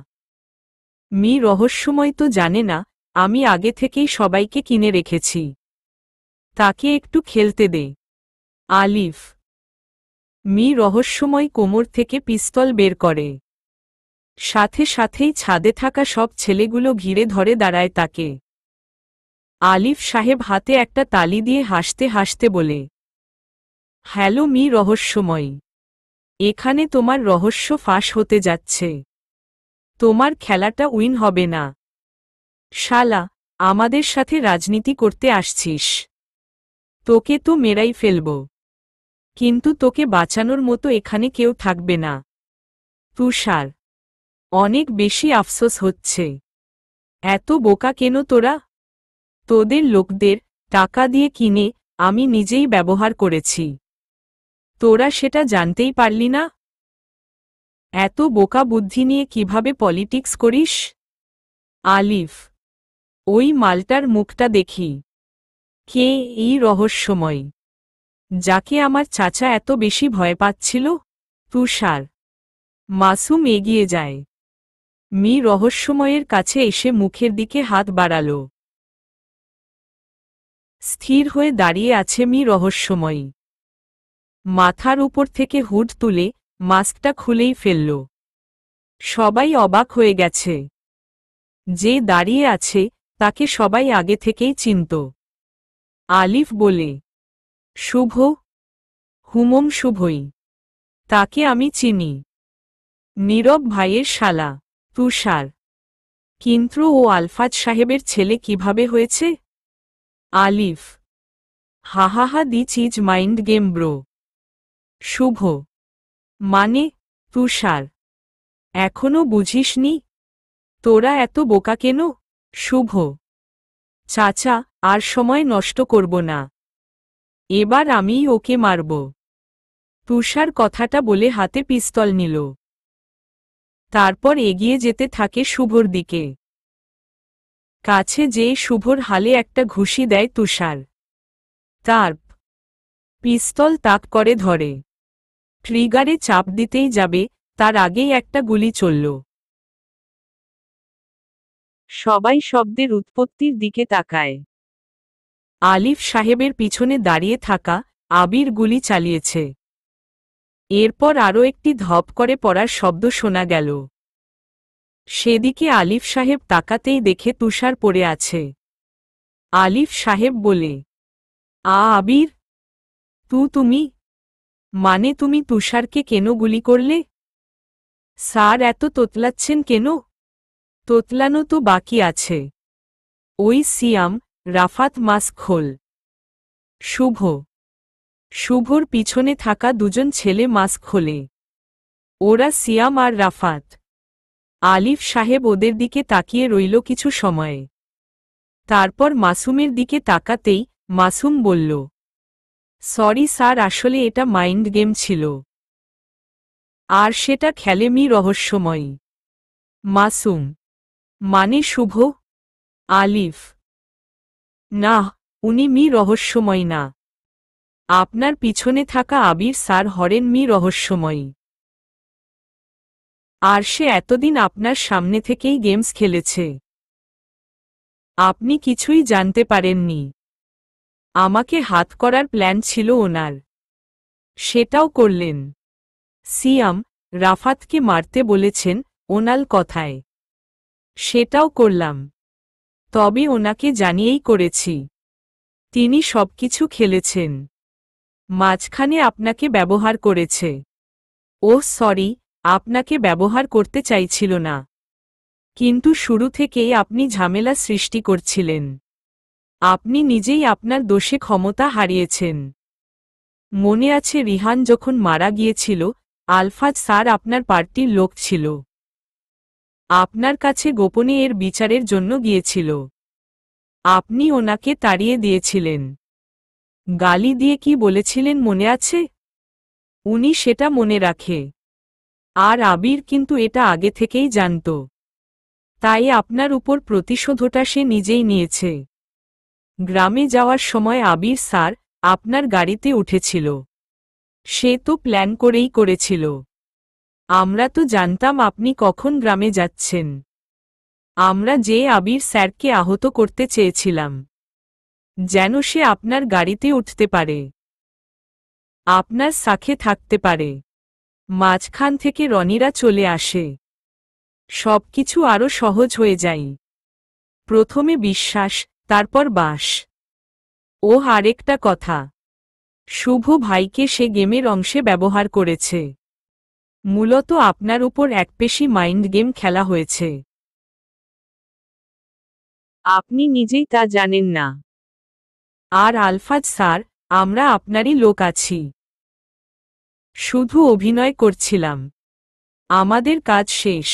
মি রহস্যময় তো জানে না আমি আগে থেকেই সবাইকে কিনে রেখেছি। তাকে একটু খেলতে দে। আলিফ মি রহস্যময় কোমর থেকে পিস্তল বের করে। সাথে সাথেই ছাদে থাকা সব ছেলেগুলো ঘিরে ধরে দাঁড়ায় তাকে। আলিফ সাহেব হাতে একটা তালি দিয়ে হাসতে হাসতে বলে, হ্যালো মি রহস্যময়, এখানে তোমার রহস্য ফাঁস হতে যাচ্ছে। তোমার খেলাটা উইন হবে না। শালা, আমাদের সাথে রাজনীতি করতে আসছিস? তোকে তো মেরাই ফেলব, কিন্তু তোকে বাঁচানোর মতো এখানে কেউ থাকবে না। তুষার, অনেক বেশি আফসোস হচ্ছে। এত বোকা কেন তোরা? তোদের লোকদের টাকা দিয়ে কিনে আমি নিজেই ব্যবহার করেছি। তোরা সেটা জানতেই পারলি না? এত বোকা বুদ্ধি নিয়ে কিভাবে পলিটিক্স করিস? আলিফ, ওই মালটার মুখটা দেখি। কে এই রহস্যময়, যাকে আমার চাচা এত বেশি ভয় পাচ্ছিল? তুষার, মাসুম এগিয়ে যায়। মি রহস্যময়ের কাছে এসে মুখের দিকে হাত বাড়াল। স্থির হয়ে দাঁড়িয়ে আছে মি রহস্যময়ী। মাথার উপর থেকে হুড তুলে মাস্কটা খুলেই ফেলল। সবাই অবাক হয়ে গেছে। যে দাঁড়িয়ে আছে তাকে সবাই আগে থেকেই চিনত। আলিফ বলে, শুভ, হুমম শুভই, তাকে আমি চিনি। নীরব ভাইয়ের শালা। তুষার, কিন্তু ও আলফাজ সাহেবের ছেলে কিভাবে হয়েছে? আলিফ, হাহাহা this is mind game bro. Shubho, মানে? তুষার, এখনো বুঝিসনি? তোরা এত বোকা কেন? শুভ, চাচা, আর সময় নষ্ট করব না। এবার আমিই ওকে মারব। তুষার কথাটা বলে হাতে পিস্তল নিল। তারপর এগিয়ে যেতে থাকে শুভর দিকে। কাছে যেয়ে শুভর হালে একটা ঘুষি দেয় তুষার। তার পিস্তল তাক করে ধরে। ট্রিগারে চাপ দিতেই যাবে, তার আগেই একটা গুলি চলল। সবাই শব্দের উৎপত্তির দিকে তাকায়। আলিফ সাহেবের পিছনে দাঁড়িয়ে থাকা আবির গুলি চালিয়েছে। এরপর আরও একটি ধপ করে পড়ার শব্দ শোনা গেল। সেদিকে আলিফ সাহেব তাকাতেই দেখে তুষার পড়ে আছে। আলিফ সাহেব বলে, আবির, তুমি মানে তুমি তুষারকে কেন গুলি করলে? স্যার এত তোতলাচ্ছেন কেন? তোতলানো তো বাকি আছে। ওই সিয়াম, রাফাত মাস্ক খোল। শুভ, শুভর পিছনে থাকা দুজন ছেলে মাস্ক খোলে। ওরা সিয়াম আর রাফাত। আলিফ সাহেব ওদের দিকে তাকিয়ে রইল কিছু সময়ে। তারপর মাসুমের দিকে তাকাতেই মাসুম বলল, সরি স্যার, আসলে এটা মাইন্ড গেম ছিল। আর সেটা খেলে মি রহস্যময়ী। মাসুম, মানে শুভ? আলিফ, না, উনি মি রহস্যময়ী না। আপনার পিছনে থাকা আবির স্যার হরেন মি রহস্যময়ী। আর সে এতদিন আপনার সামনে থেকেই গেমস খেলেছে। আপনি কিছুই জানতে পারেননি। আমাকে হাত করার প্ল্যান ছিল ওনার, সেটাও করলেন। সিয়াম, রাফাতকে মারতে বলেছেন ওনার কথায়, সেটাও করলাম। তবে ওনাকে জানিয়েই করেছি। তিনি সবকিছু খেলেছেন। মাঝখানে আপনাকে ব্যবহার করেছে। ওহ সরি, আপনাকে ব্যবহার করতে চাইছিল না। কিন্তু শুরু থেকেই আপনি ঝামেলা সৃষ্টি করছিলেন। আপনি নিজেই আপনার দোষে ক্ষমতা হারিয়েছেন। মনে আছে রিহান যখন মারা গিয়েছিল, আলফাজ স্যার আপনার পার্টির লোক ছিল। আপনার কাছে গোপনে এর বিচারের জন্য গিয়েছিল। আপনি ওনাকে তাড়িয়ে দিয়েছিলেন। গালি দিয়ে কি বলেছিলেন মনে আছে? উনি সেটা মনে রাখে। আর আবির কিন্তু এটা আগে থেকেই জানত। তাই আপনার উপর প্রতিশোধটা সে নিজেই নিয়েছে। গ্রামে যাওয়ার সময় আবির স্যার আপনার গাড়িতে উঠেছিল। সে তো প্ল্যান করেই করেছিল। আমরা তো জানতাম আপনি কখন গ্রামে যাচ্ছেন। আমরা যে আবির স্যারকে আহত করতে চেয়েছিলাম, যেন সে আপনার গাড়িতে উঠতে পারে, আপনার সাথে থাকতে পারে। মাঝখান থেকে রনিরা চলে আসে। সবকিছু আরো সহজ হয়ে যায়। প্রথমে বিশ্বাস, তারপর বাস। ও আরেকটা কথা, শুভ ভাইকে সে গেমের অংশে ব্যবহার করেছে। মূলত আপনার উপর একপেশি মাইন্ড গেম খেলা হয়েছে। আপনি নিজেই তা জানেন না। আর আলফাজ স্যার, আমরা আপনারই লোক আছি। শুধু অভিনয় করছিলাম। আমাদের কাজ শেষ।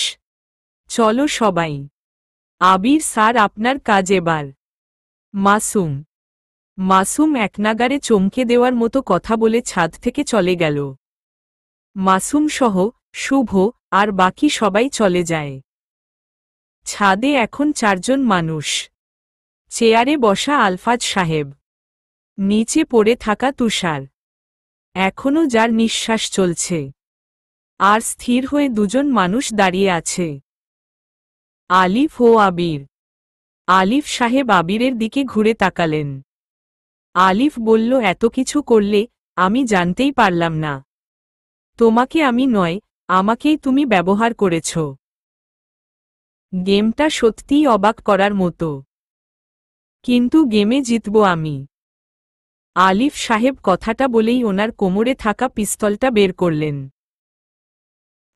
চলো সবাই। আবির স্যার, আপনার কাজ এবার। মাসুম। মাসুম একনাগাড়ে চমকে দেওয়ার মতো কথা বলে ছাদ থেকে চলে গেল। মাসুম সহ শুভ আর বাকি সবাই চলে যায়। ছাদে এখন 4 জন মানুষ। চেয়ারে বসা আলফাজ সাহেব, নিচে পড়ে থাকা তুষার, এখনো যার নিঃশ্বাস চলছে, আর স্থির হয়ে 2 জন মানুষ দাঁড়িয়ে আছে, আলিফ ও আবির। আলিফ সাহেব আবিরের দিকে ঘুরে তাকালেন। আলিফ বলল, এত কিছু করলে আমি জানতেই পারলাম না। তোমাকে আমি নয়, আমাকেই তুমি ব্যবহার করেছ। গেমটা সত্যিই অবাক করার মতো। কিন্তু গেমে জিতব আমি। আলিফ সাহেব কথাটা বলেই ওনার কোমরে থাকা পিস্তলটা বের করলেন।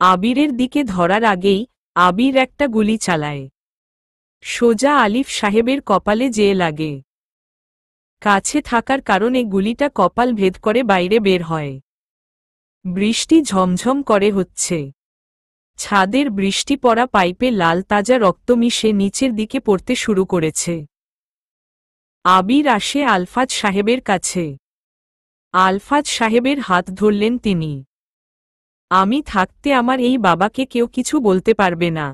আবিরের দিকে ধরার আগেই আবির একটা গুলি চালায়। সোজা আলিফ সাহেবের কপালে যেয়ে লাগে। কাছে থাকার কারণে গুলিটা কপাল ভেদ করে বাইরে বের হয়। বৃষ্টি ঝমঝম করে হচ্ছে। ছাদের বৃষ্টি পড়া পাইপে লাল তাজা রক্ত মিশে নিচের দিকে পড়তে শুরু করেছে। আবির আসে আলফাজ সাহেবের কাছে। আলফাজ সাহেবের হাত ধরলেন তিনি। আমি থাকতে আমার এই বাবাকে কেউ কিছু বলতে পারবে না।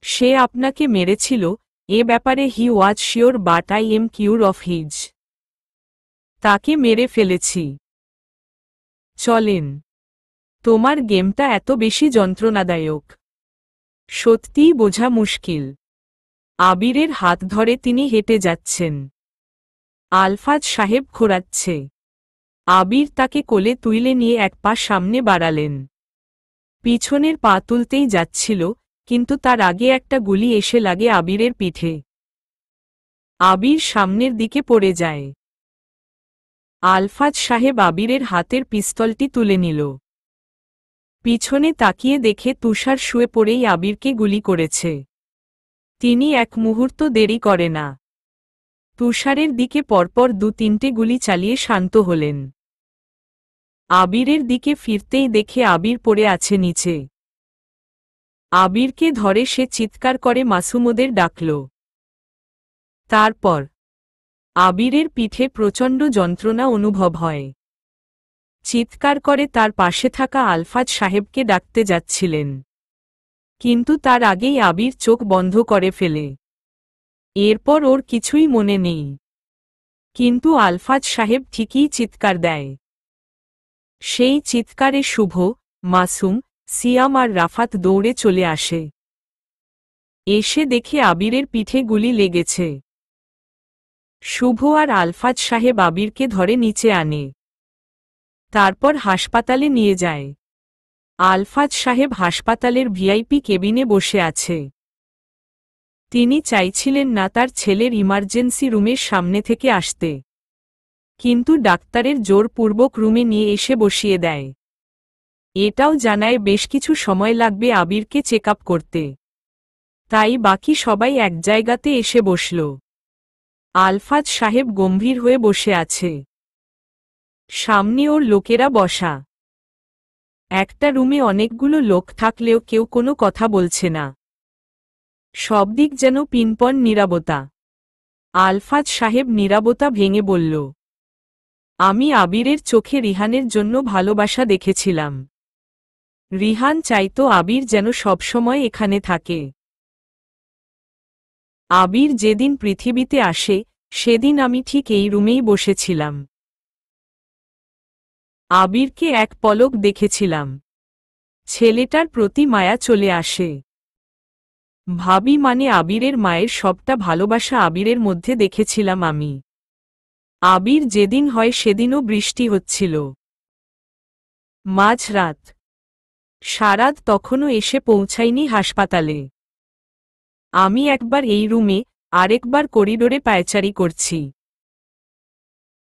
সে আপনাকে মেরেছিল, এ ব্যাপারে he was sure, but I am cure of his. তাকে মেরে ফেলেছি। চলেন। তোমার গেমটা এত বেশি যন্ত্রণাদায়ক, সত্যিই বোঝা মুশকিল। আবিরের হাত ধরে তিনি হেঁটে যাচ্ছেন। আলফাজ সাহেব খোঁড়াচ্ছে। আবির তাকে কোলে তুলে নিয়ে এক পা সামনে বাড়ালেন। পিছনের পা তুলতেই যাচ্ছিল, কিন্তু তার আগে একটা গুলি এসে লাগে আবিরের পিঠে। আবির সামনের দিকে পড়ে যায়। আলফাজ সাহেব আবিরের হাতের পিস্তলটি তুলে নিল। পিছনে তাকিয়ে দেখে তুষার শুয়ে পড়েই আবিরকে গুলি করেছে। তিনি এক মুহূর্ত দেরি করে না। তুষারের দিকে পরপর 2-3টে গুলি চালিয়ে শান্ত হলেন। আবিরের দিকে ফিরতেই দেখে আবির পড়ে আছে নিচে। আবিরকে ধরে সে চিৎকার করে মাসুমদের ডাকল। তারপর আবিরের পিঠে প্রচণ্ড যন্ত্রণা অনুভব হয়। চিৎকার করে তার পাশে থাকা আলফাজ সাহেবকে ডাকতে যাচ্ছিলেন, কিন্তু তার আগেই আবির চোখ বন্ধ করে ফেলে। এরপর ওর কিছুই মনে নেই। কিন্তু আলফাজ সাহেব ঠিকই চিৎকার দেয়। সেই চিৎকারে শুভ, মাসুম, সিয়াম আর রাফাত দৌড়ে চলে আসে। এসে দেখে আবিরের পিঠে গুলি লেগেছে। শুভ আর আলফাজ সাহেব আবিরকে ধরে নিচে আনে। তারপর হাসপাতালে নিয়ে যায়। আলফাজ সাহেব হাসপাতালের ভিআইপি কেবিনে বসে আছে। তিনি চাইছিলেন না তার ছেলের ইমার্জেন্সি রুমের সামনে থেকে আসতে, কিন্তু ডাক্তারের জোরপূর্বক রুমে নিয়ে এসে বসিয়ে দেয়। এটাও জানায় বেশ কিছু সময় লাগবে আবিরকে চেক আপ করতে। তাই বাকি সবাই এক জায়গাতে এসে বসল। আলফাজ সাহেব গম্ভীর হয়ে বসে আছে। সামনে ওর লোকেরা বসা। একটা রুমে অনেকগুলো লোক থাকলেও কেউ কোনো কথা বলছে না। সব দিক যেন পিনপন নীরবতা। আলফাজ সাহেব নীরবতা ভেঙে বলল, আমি আবিরের চোখে রিহানের জন্য ভালোবাসা দেখেছিলাম। রিহান চাইতো আবির যেন সবসময় এখানে থাকে। আবির যেদিন পৃথিবীতে আসে সেদিন আমি ঠিক এই রুমেই বসেছিলাম। আবিরকে এক পলক দেখেছিলাম। ছেলেটার প্রতি মায়া চলে আসে। ভাবি মানে আবিরের মায়ের সবটা ভালোবাসা আবিরের মধ্যে দেখেছিলাম আমি। আবির যেদিন হয় সেদিনও বৃষ্টি হচ্ছিল। মাঝরাত। সারাদ তখনও এসে পৌঁছায়নি হাসপাতালে। আমি একবার এই রুমে, আরেকবার করিডোরে পায়চারি করছি।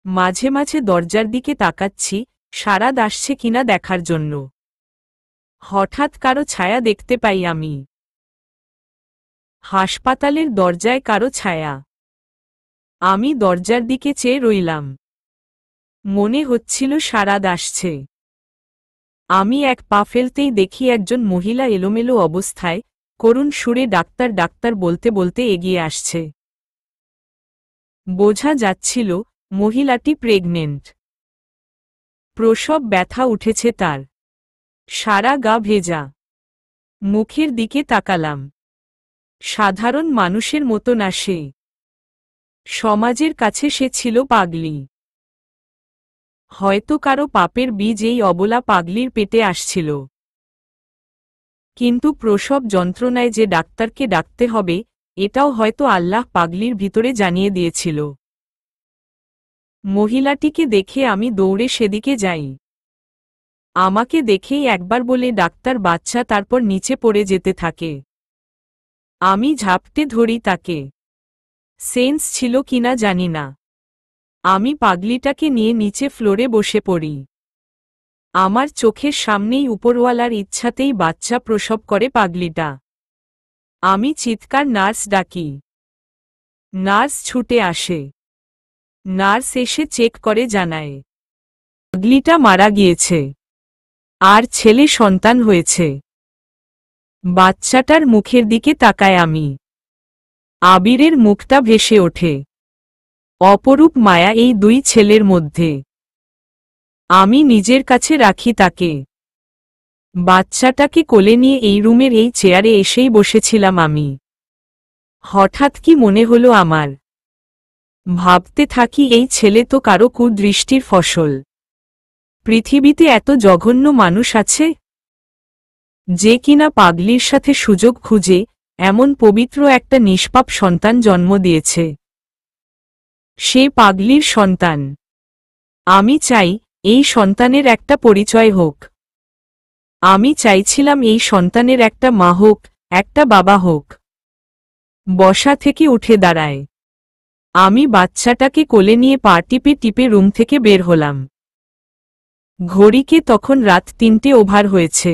মাঝে মাঝে দরজার দিকে তাকাচ্ছি, সারাদ আসছে কিনা দেখার জন্য। হঠাৎ কারো ছায়া দেখতে পাই আমি। হাসপাতালের দরজায় কারো ছায়া। আমি দরজার দিকে চেয়ে রইলাম। মনে হচ্ছিল সারাদ আসছে। আমি এক পা ফেলতেই দেখি একজন মহিলা এলোমেলো অবস্থায়, করুণ সুরে ডাক্তার ডাক্তার বলতে বলতে এগিয়ে আসছে। বোঝা যাচ্ছিল, মহিলাটি প্রেগনেন্ট। প্রসব ব্যথা উঠেছে তার। সারা গা ভেজা। মুখের দিকে তাকালাম। সাধারণ মানুষের মতো না সে। সমাজের কাছে সে ছিল পাগলি। হয়তো কারো পাপের বীজ এই অবলা পাগলির পেটে আসছিল। কিন্তু প্রসব যন্ত্রণায় যে ডাক্তারকে ডাকতে হবে, এটাও হয়তো আল্লাহ পাগলির ভিতরে জানিয়ে দিয়েছিল। মহিলাটিকে দেখে আমি দৌড়ে সেদিকে যাই। আমাকে দেখেই একবার বলে ডাক্তার বাচ্চা, তারপর নিচে পড়ে যেতে থাকে। আমি ঝাপটে ধরি তাকে। সেন্স ছিল কিনা জানি না। আমি পাগলিটাকে নিয়ে নিচে ফ্লোরে বসে পড়ি। আমার চোখের সামনেই উপরওয়ালার ইচ্ছাতেই বাচ্চা প্রসব করে পাগলিটা। আমি চিৎকার নার্স ডাকি। নার্স ছুটে আসে। নার্স এসে চেক করে জানায় পাগলিটা মারা গিয়েছে, আর ছেলে সন্তান হয়েছে। বাচ্চাটার মুখের দিকে তাকায় আমি। আবিরের মুখটা ভেসে ওঠে। অপরূপ মায়া এই দুই ছেলের মধ্যে। আমি নিজের কাছে রাখি তাকে। বাচ্চাটাকে কোলে নিয়ে এই রুমের এই চেয়ারে এসেই বসেছিলাম আমি। হঠাৎ কি মনে হলো আমার। ভাবতে থাকি, এই ছেলে তো কারো কুদৃষ্টির ফসল। পৃথিবীতে এত জঘন্য মানুষ আছে, যে কিনা পাগলির সাথে সুযোগ খুঁজে এমন পবিত্র একটা নিষ্পাপ সন্তান জন্ম দিয়েছে। সে পাগলির সন্তান। আমি চাই এই সন্তানের একটা পরিচয় হোক। আমি চাইছিলাম এই সন্তানের একটা মা হোক, একটা বাবা হোক। বসা থেকে উঠে দাঁড়ায়। আমি বাচ্চাটাকে কোলে নিয়ে পা টিপে টিপে রুম থেকে বের হলাম। ঘড়িকে তখন রাত 3টে ওভার হয়েছে।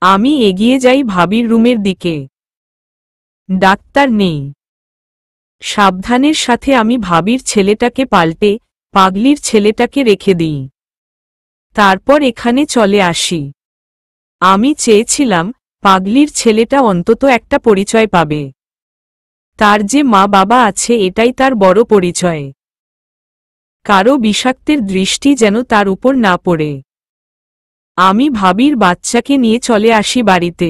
আমি এগিয়ে যাই ভাবির রুমের দিকে। ডাক্তার নেই। সাবধানের সাথে আমি ভাবির ছেলেটাকে পাল্টে পাগলির ছেলেটাকে রেখে দিই। তারপর এখানে চলে আসি। আমি চেয়েছিলাম পাগলির ছেলেটা অন্তত একটা পরিচয় পাবে। তার যে মা বাবা আছে এটাই তার বড় পরিচয়। কারো বিষাক্তের দৃষ্টি যেন তার উপর না পড়ে। আমি ভাবির বাচ্চাকে নিয়ে চলে আসি বাড়িতে।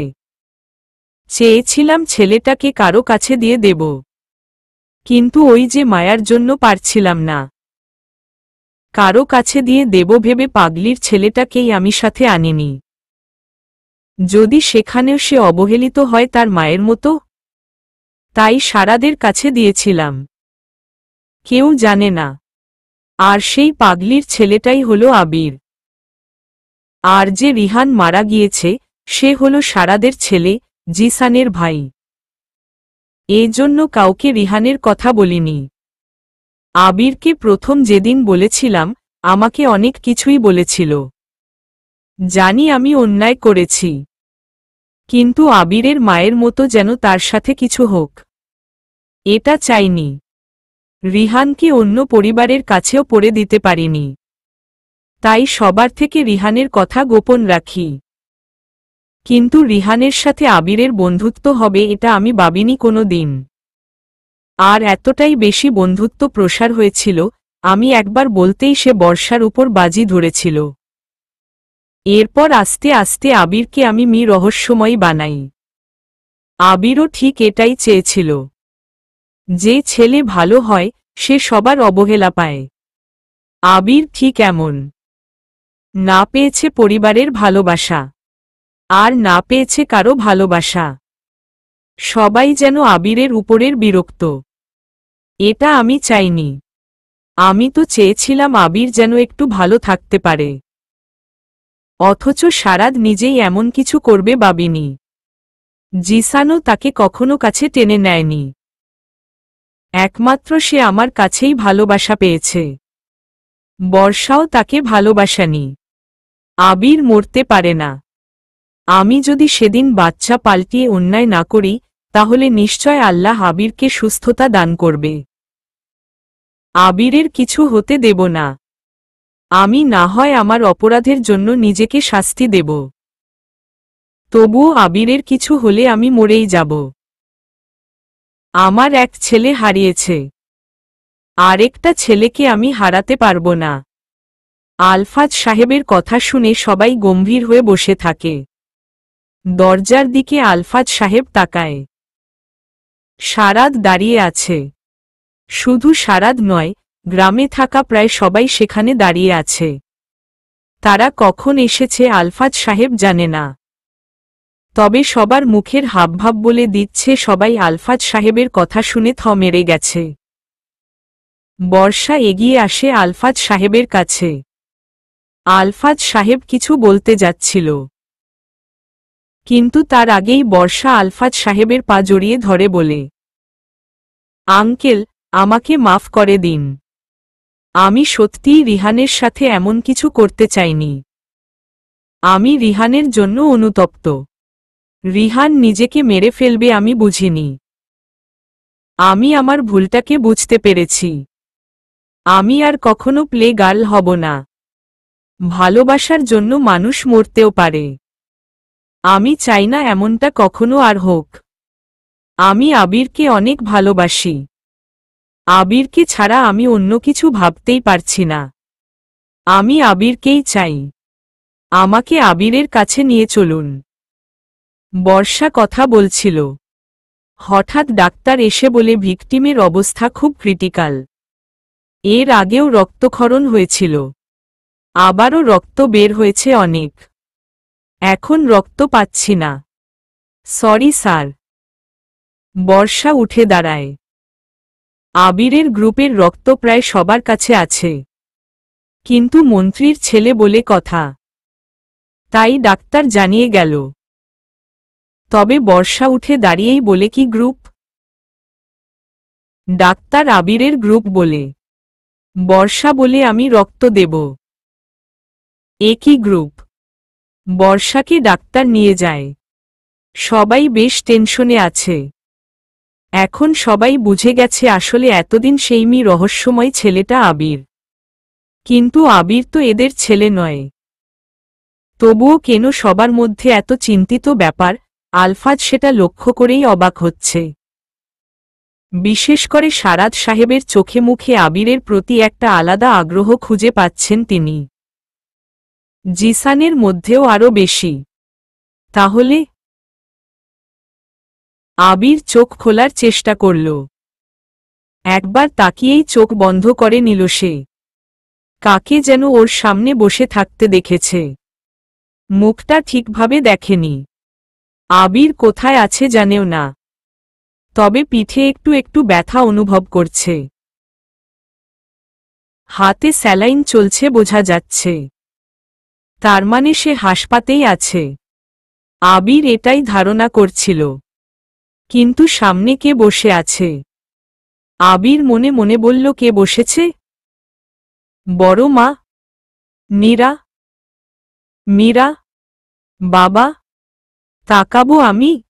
চেয়েছিলাম ছেলেটাকে কারো কাছে দিয়ে দেব, কিন্তু ওই যে মায়ার জন্য পারছিলাম না। কারো কাছে দিয়ে দেব ভেবে পাগলির ছেলেটাকেই আমি সাথে আনিনি। যদি সেখানেও সে অবহেলিত হয় তার মায়ের মতো। তাই সারাদের কাছে দিয়েছিলাম। কেউ জানে না। আর সেই পাগলির ছেলেটাই হলো আবির। আর যে রিহান মারা গিয়েছে সে হলো সারাদের ছেলে, জিসানের ভাই। এজন্য কাউকে রিহানের কথা বলিনি। আবিরকে প্রথম যেদিন বলেছিলাম, আমাকে অনেক কিছুই বলেছিল। জানি আমি অন্যায় করেছি, কিন্তু আবিরের মায়ের মতো যেন তার সাথে কিছু হোক, এটা চাইনি। রিহানকে অন্য পরিবারের কাছেও পড়ে দিতে পারিনি। তাই সবার থেকে রিহানের কথা গোপন রাখি। কিন্তু রিহানের সাথে আবিরের বন্ধুত্ব হবে এটা আমি ভাবিনি কোনো দিন। আর এতটাই বেশি বন্ধুত্ব প্রসার হয়েছিল, আমি একবার বলতেই সে বর্ষার উপর বাজি ধরেছিল। এরপর আস্তে আস্তে আবিরকে আমি রহস্যময়ী বানাই। আবিরও ঠিক এটাই চেয়েছিল। যে ছেলে ভালো হয় সে সবার অবহেলা পায়। আবির ঠিক এমন। না পেয়েছে পরিবারের ভালোবাসা, আর না পেয়েছে কারো ভালোবাসা। সবাই যেন আবিরের উপরের বিরক্ত। এটা আমি চাইনি। আমি তো চেয়েছিলাম আবির যেন একটু ভালো থাকতে পারে। অথচ সারাদ নিজেই এমন কিছু করবে ভাবিনি। জিসানও তাকে কখনো কাছে টেনে নেয়নি। একমাত্র সে আমার কাছেই ভালোবাসা পেয়েছে। বর্ষাও তাকে ভালোবাসানি। আবির মরতে পারে না। আমি যদি সেদিন বাচ্চা পাল্টিয়ে অন্যায় না করি, তাহলে নিশ্চয় আল্লাহ আবিরকে সুস্থতা দান করবে। আবিরের কিছু হতে দেব না। আমি না হয় আমার অপরাধের জন্য নিজেকে শাস্তি দেব। তবুও আবিরের কিছু হলে আমি মরেই যাব। আমার এক ছেলে হারিয়েছে। আরেকটা ছেলেকে আমি হারাতে পারব না। আলফাজ সাহেবের কথা শুনে সবাই গম্ভীর হয়ে বসে থাকে। দরজার দিকে আলফাজ সাহেব তাকায়। সারাদ দাঁড়িয়ে আছে। শুধু সারাদ নয়, গ্রামে থাকা প্রায় সবাই সেখানে দাঁড়িয়ে আছে। তারা কখন এসেছে আলফাজ সাহেব জানে না। তবে সবার মুখের হাবভাব বলে দিচ্ছে সবাই আলফাজ সাহেবের কথা শুনে থ মেরে গেছে। বর্ষা এগিয়ে আসে আলফাজ সাহেবের কাছে। আলফাজ সাহেব কিছু বলতে যাচ্ছিল, কিন্তু তার আগেই বর্ষা আলফাজ সাহেবের পা জড়িয়ে ধরে বলে, আঙ্কেল, আমাকে মাফ করে দিন। আমি সত্যিই রিহানের সাথে এমন কিছু করতে চাইনি। আমি রিহানের জন্য অনুতপ্ত। রিহান নিজেকে মেরে ফেলবে আমি বুঝিনি। আমি আমার ভুলটাকে বুঝতে পেরেছি। আমি আর কখনো প্লে গার্ল হব না। ভালোবাসার জন্য মানুষ মরতেও পারে। আমি চাই না এমনটা কখনো আর হোক। আমি আবিরকে অনেক ভালোবাসি। আবিরকে ছাড়া আমি অন্য কিছু ভাবতেই পারছি না। আমি আবিরকেই চাই। আমাকে আবিরের কাছে নিয়ে চলুন। বর্ষা কথা বলছিল। হঠাৎ ডাক্তার এসে বলে ভিকটিমের অবস্থা খুব ক্রিটিক্যাল। এর আগেও রক্তক্ষরণ হয়েছিল। আবারও রক্ত বের হয়েছে অনেক। এখন রক্ত পাচ্ছি না। Sorry sir. বর্ষা উঠে দাঁড়ায়। আবিরের গ্রুপের রক্ত প্রায় সবার কাছে আছে, কিন্তু মন্ত্রীর ছেলে বলে কথা, তাই ডাক্তার জানিয়ে গেল। তবে বর্ষা উঠে দাঁড়িয়েই বলে কি গ্রুপ? ডাক্তার আবিরের গ্রুপ বলে। বর্ষা বলে আমি রক্ত দেব। একই গ্রুপ। বর্ষাকে ডাক্তার নিয়ে যায়। সবাই বেশ টেনশনে আছে। এখন সবাই বুঝে গেছে আসলে এতদিন সেই রহস্যময় ছেলেটা আবির। কিন্তু আবির তো এদের ছেলে নয়। তবুও কেন সবার মধ্যে এত চিন্তিত ব্যাপার, আলফাজ সেটা লক্ষ্য করেই অবাক হচ্ছে। বিশেষ করে সারাদ সাহেবের চোখে মুখে আবিরের প্রতি একটা আলাদা আগ্রহ খুঁজে পাচ্ছেন তিনি। জিসানের মধ্যেও আরও বেশি। তাহলে আবির চোখ খোলার চেষ্টা করল। একবার তাকিয়েই চোখ বন্ধ করে নিল সে। কাকে যেন ওর সামনে বসে থাকতে দেখেছে। মুখটা ঠিকভাবে দেখেনি। আবির কোথায় আছে জানেও না। তবে পিঠে একটু একটু ব্যথা অনুভব করছে। হাতে স্যালাইন চলছে বোঝা যাচ্ছে। তার মানে সে হাসপাতালেই আছে। আবির এটাই ধারণা করছিল। কিন্তু সামনে কে বসে আছে? আবির মনে মনে বলল, কে বসেছে? বড় মা? নীরা? মীরা? বাবা? তাকাবো আমি?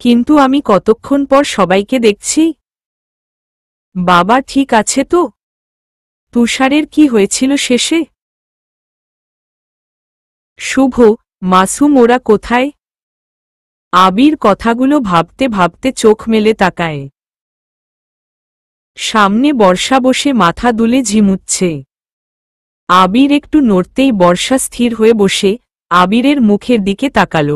কিন্তু আমি কতক্ষণ পর সবাইকে দেখছি। বাবা ঠিক আছে তো? তুষারের কি হয়েছিল শেষে? শুভ, মাসুম ওরা কোথায়? আবির কথাগুলো ভাবতে ভাবতে চোখ মেলে তাকায়। সামনে বর্ষা বসে মাথা দুলে ঝিমুচ্ছে। আবির একটু নড়তেই বর্ষা স্থির হয়ে বসে আবিরের মুখের দিকে তাকাল।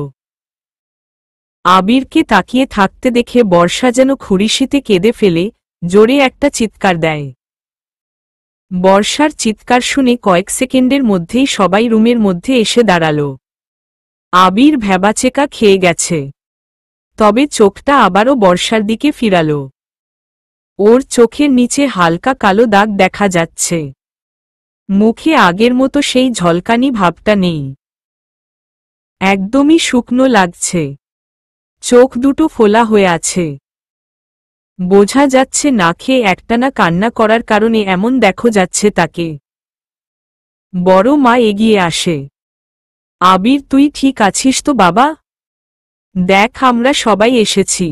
আবিরকে তাকিয়ে থাকতে দেখে বর্ষা যেন খুরিশিতে কেঁদে ফেলে জোরে একটা চিৎকার দেয়। বর্ষার চিৎকার শুনে কয়েক সেকেন্ডের মধ্যেই সবাই রুমের মধ্যে এসে দাঁড়াল। আবির ভ্যাবাচেকা খেয়ে গেছে। তবে চোখটা আবারও বর্ষার দিকে ফিরাল। ওর চোখের নিচে হালকা কালো দাগ দেখা যাচ্ছে। মুখে আগের মতো সেই ঝলকানি ভাবটা নেই। একদমই শুকনো লাগছে। চোখ দুটো ফোলা হয়ে আছে। বোঝা যাচ্ছে না খেয়ে একটানা কান্না করার কারণে এমন দেখো যাচ্ছে তাকে। বড় মা এগিয়ে আসে। আবির, তুই ঠিক আছিস তো বাবা? দেখ, আমরা সবাই এসেছি।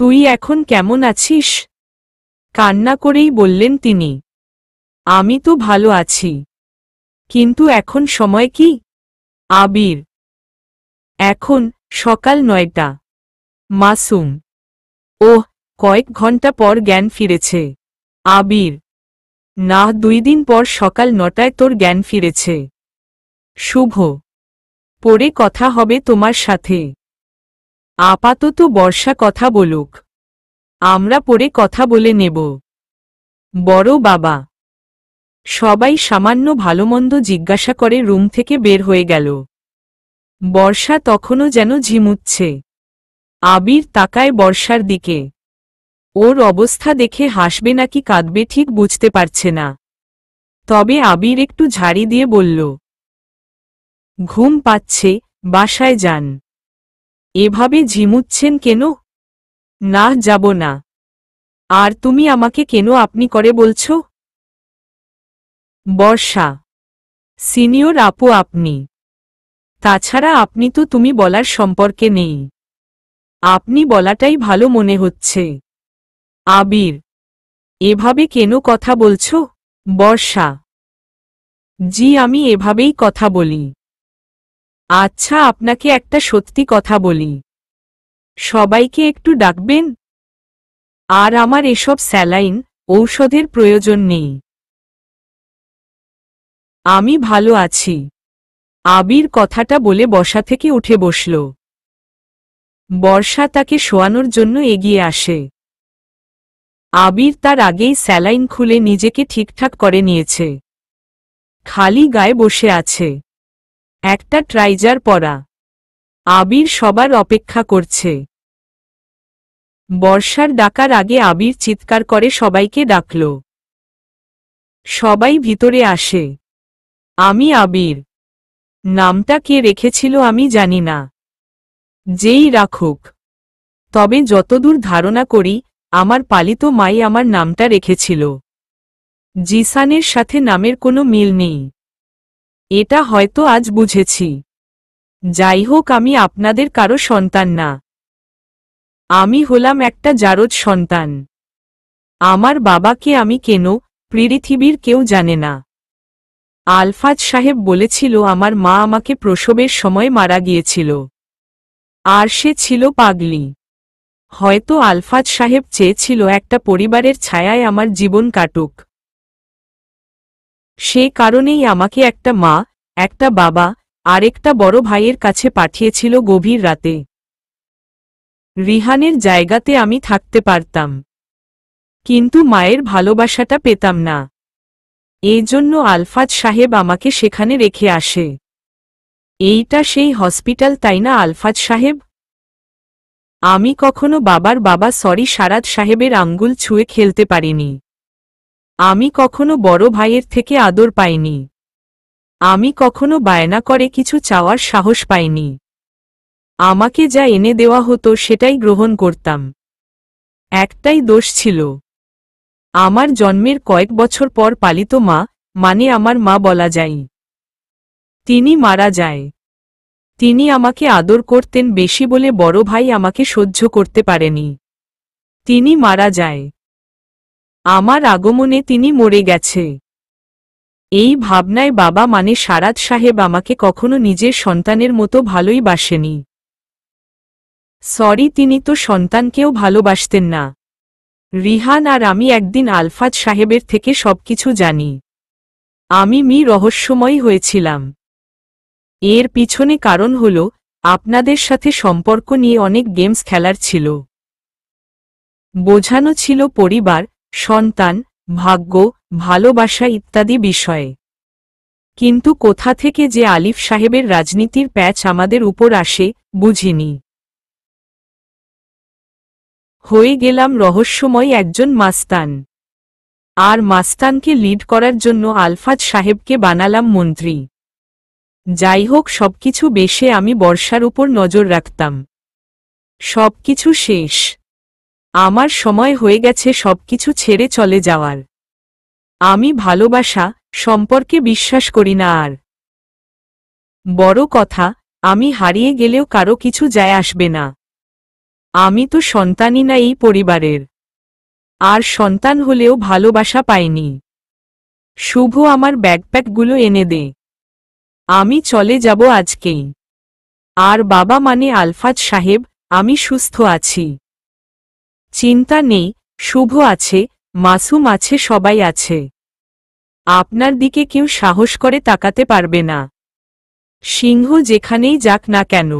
তুই এখন কেমন আছিস? কান্না করেই বললেন তিনি। আমি তো ভালো আছি, কিন্তু এখন সময় কি? আবির: এখন সকাল 9টা। মাসুম: ওহ, কয়েক ঘন্টা পর জ্ঞান ফিরেছে। আবির: না, 2 দিন পর সকাল 9টায় তোর জ্ঞান ফিরেছে। শুভ: পরে কথা হবে তোমার সাথে। আপাতত বর্ষা কথা বলুক, আমরা পরে কথা বলে নেব। বড় বাবা। সবাই সামান্য ভালোমন্দ জিজ্ঞাসা করে রুম থেকে বের হয়ে গেল। বর্ষা তখনও যেন ঝিমুচ্ছে। আবির তাকায় বর্ষার দিকে। ওর অবস্থা দেখে হাসবে নাকি কাঁদবে ঠিক বুঝতে পারছে না। তবে আবির একটু ঝাড়ি দিয়ে বলল, ঘুম পাচ্ছে, বাসায় যান। এভাবে ঝিমুচ্ছেন কেন? না, যাব না। আর তুমি আমাকে কেন আপনি করে বলছ? বর্ষা: সিনিয়র আপু আপনি। তাছাড়া আপনি তো তুমি বলার সম্পর্কে নেই। আপনি বলাটাই ভালো মনে হচ্ছে। আবির: এভাবে কেন কথা বলছ? বর্ষা: জি, আমি এভাবেই কথা বলি। আচ্ছা, আপনাকে একটা সত্যি কথা বলি। সবাইকে একটু ডাকবেন? আর আমার এসব স্যালাইন, ঔষধের প্রয়োজন নেই। আমি ভালো আছি। আবির কথাটা বলে বসা থেকে উঠে বসল। বর্ষা তাকে শোয়ানোর জন্য এগিয়ে আসে। আবির তার আগেই স্যালাইন খুলে নিজেকে ঠিকঠাক করে নিয়েছে। খালি গায়ে বসে আছে, একটা ট্রাইজার পরা। আবির সবার অপেক্ষা করছে। বর্ষার ডাকার আগে আবির চিৎকার করে সবাইকে ডাকল। সবাই ভিতরে আসে। আমি আবির। নামটা কে রেখেছিল আমি জানি না। যেই রাখুক, তবে যতদূর ধারণা করি আমার পালিত মাই আমার নামটা রেখেছিল। জিসানের সাথে নামের কোনো মিল নেই। এটা হয়তো আজ বুঝেছি। যাই হোক, আমি আপনাদের কারো সন্তান না। আমি হলাম একটা জারজ সন্তান। আমার বাবাকে আমি কেন পৃথিবীর কেউ জানে না। আলফাজ সাহেব বলেছিল আমার মা আমাকে প্রসবের সময় মারা গিয়েছিল। আর সে ছিল পাগলি। হয়তো আলফাজ সাহেব চেয়েছিল একটা পরিবারের ছায়ায় আমার জীবন কাটুক। সে কারণেই আমাকে একটা মা, একটা বাবা আর একটা বড় ভাইয়ের কাছে পাঠিয়েছিল গভীর রাতে। রিহানের জায়গাতে আমি থাকতে পারতাম, কিন্তু মায়ের ভালোবাসাটা পেতাম না। এই জন্য আলফাজ সাহেব আমাকে সেখানে রেখে আসে। এইটা সেই হসপিটাল, তাই না আলফাজ সাহেব? আমি কখনো বাবার বাবা সারাদ সাহেবের আঙ্গুল ছুঁয়ে খেলতে পারিনি। আমি কখনো বড় ভাইয়ের থেকে আদর পাইনি। আমি কখনো বায়না করে কিছু চাওয়ার সাহস পাইনি। আমাকে যা এনে দেওয়া হতো সেটাই গ্রহণ করতাম। একটাই দোষ ছিল, আমার জন্মের কয়েক বছর পর পালিত মা, মানে আমার মা বলা যায়, তিনি মারা যায়। তিনি আমাকে আদর করতেন বেশি বলে বড় ভাই আমাকে সহ্য করতে পারেনি। তিনি মারা যায়। আমার আগমনে তিনি মরে গেছে। এই ভাবনায় বাবা মানে সারাদ সাহেব আমাকে কখনো নিজের সন্তানের মতো ভালোই বাসেনি। সরি, তিনি তো সন্তানকেও ভালোবাসতেন না। রিহান আর আমি একদিন আলফাজ সাহেবের থেকে সবকিছু জানি। আমি রহস্যময় হয়েছিলাম। এর পিছনে কারণ হল আপনাদের সাথে সম্পর্ক নিয়ে অনেক গেমস খেলার ছিল। বোঝানো ছিল পরিবার, সন্তান, ভাগ্য, ভালোবাসা ইত্যাদি বিষয়ে। কিন্তু কোথা থেকে যে আলিফ সাহেবের রাজনীতির প্যাচ আমাদের উপর আসে বুঝিনি। হয়ে গেলাম রহস্যময় একজন মাস্তান। আর মাস্তানকে লিড করার জন্য আলফাজ সাহেবকে বানালাম মন্ত্রী। যাই হোক, সবকিছু বেশে আমি বর্ষার উপর নজর রাখতাম। সবকিছু শেষ। আমার সময় হয়ে গেছে সবকিছু ছেড়ে চলে যাওয়ার। আমি ভালোবাসা সম্পর্কে বিশ্বাস করি না আর। বড় কথা, আমি হারিয়ে গেলেও কারো কিছু যায় আসবে না। আমি তো সন্তানই না এই পরিবারের। আর সন্তান হলেও ভালোবাসা পাইনি। শুভ, আমার ব্যাগপ্যাকগুলো এনে দে। আমি চলে যাব আজকেই। আর বাবা মানে আলফাজ সাহেব, আমি সুস্থ আছি। চিন্তা নেই, শুভ আছে, মাসুম আছে, সবাই আছে। আপনার দিকে কেউ সাহস করে তাকাতে পারবে না। সিংহ যেখানেই যাক না কেন।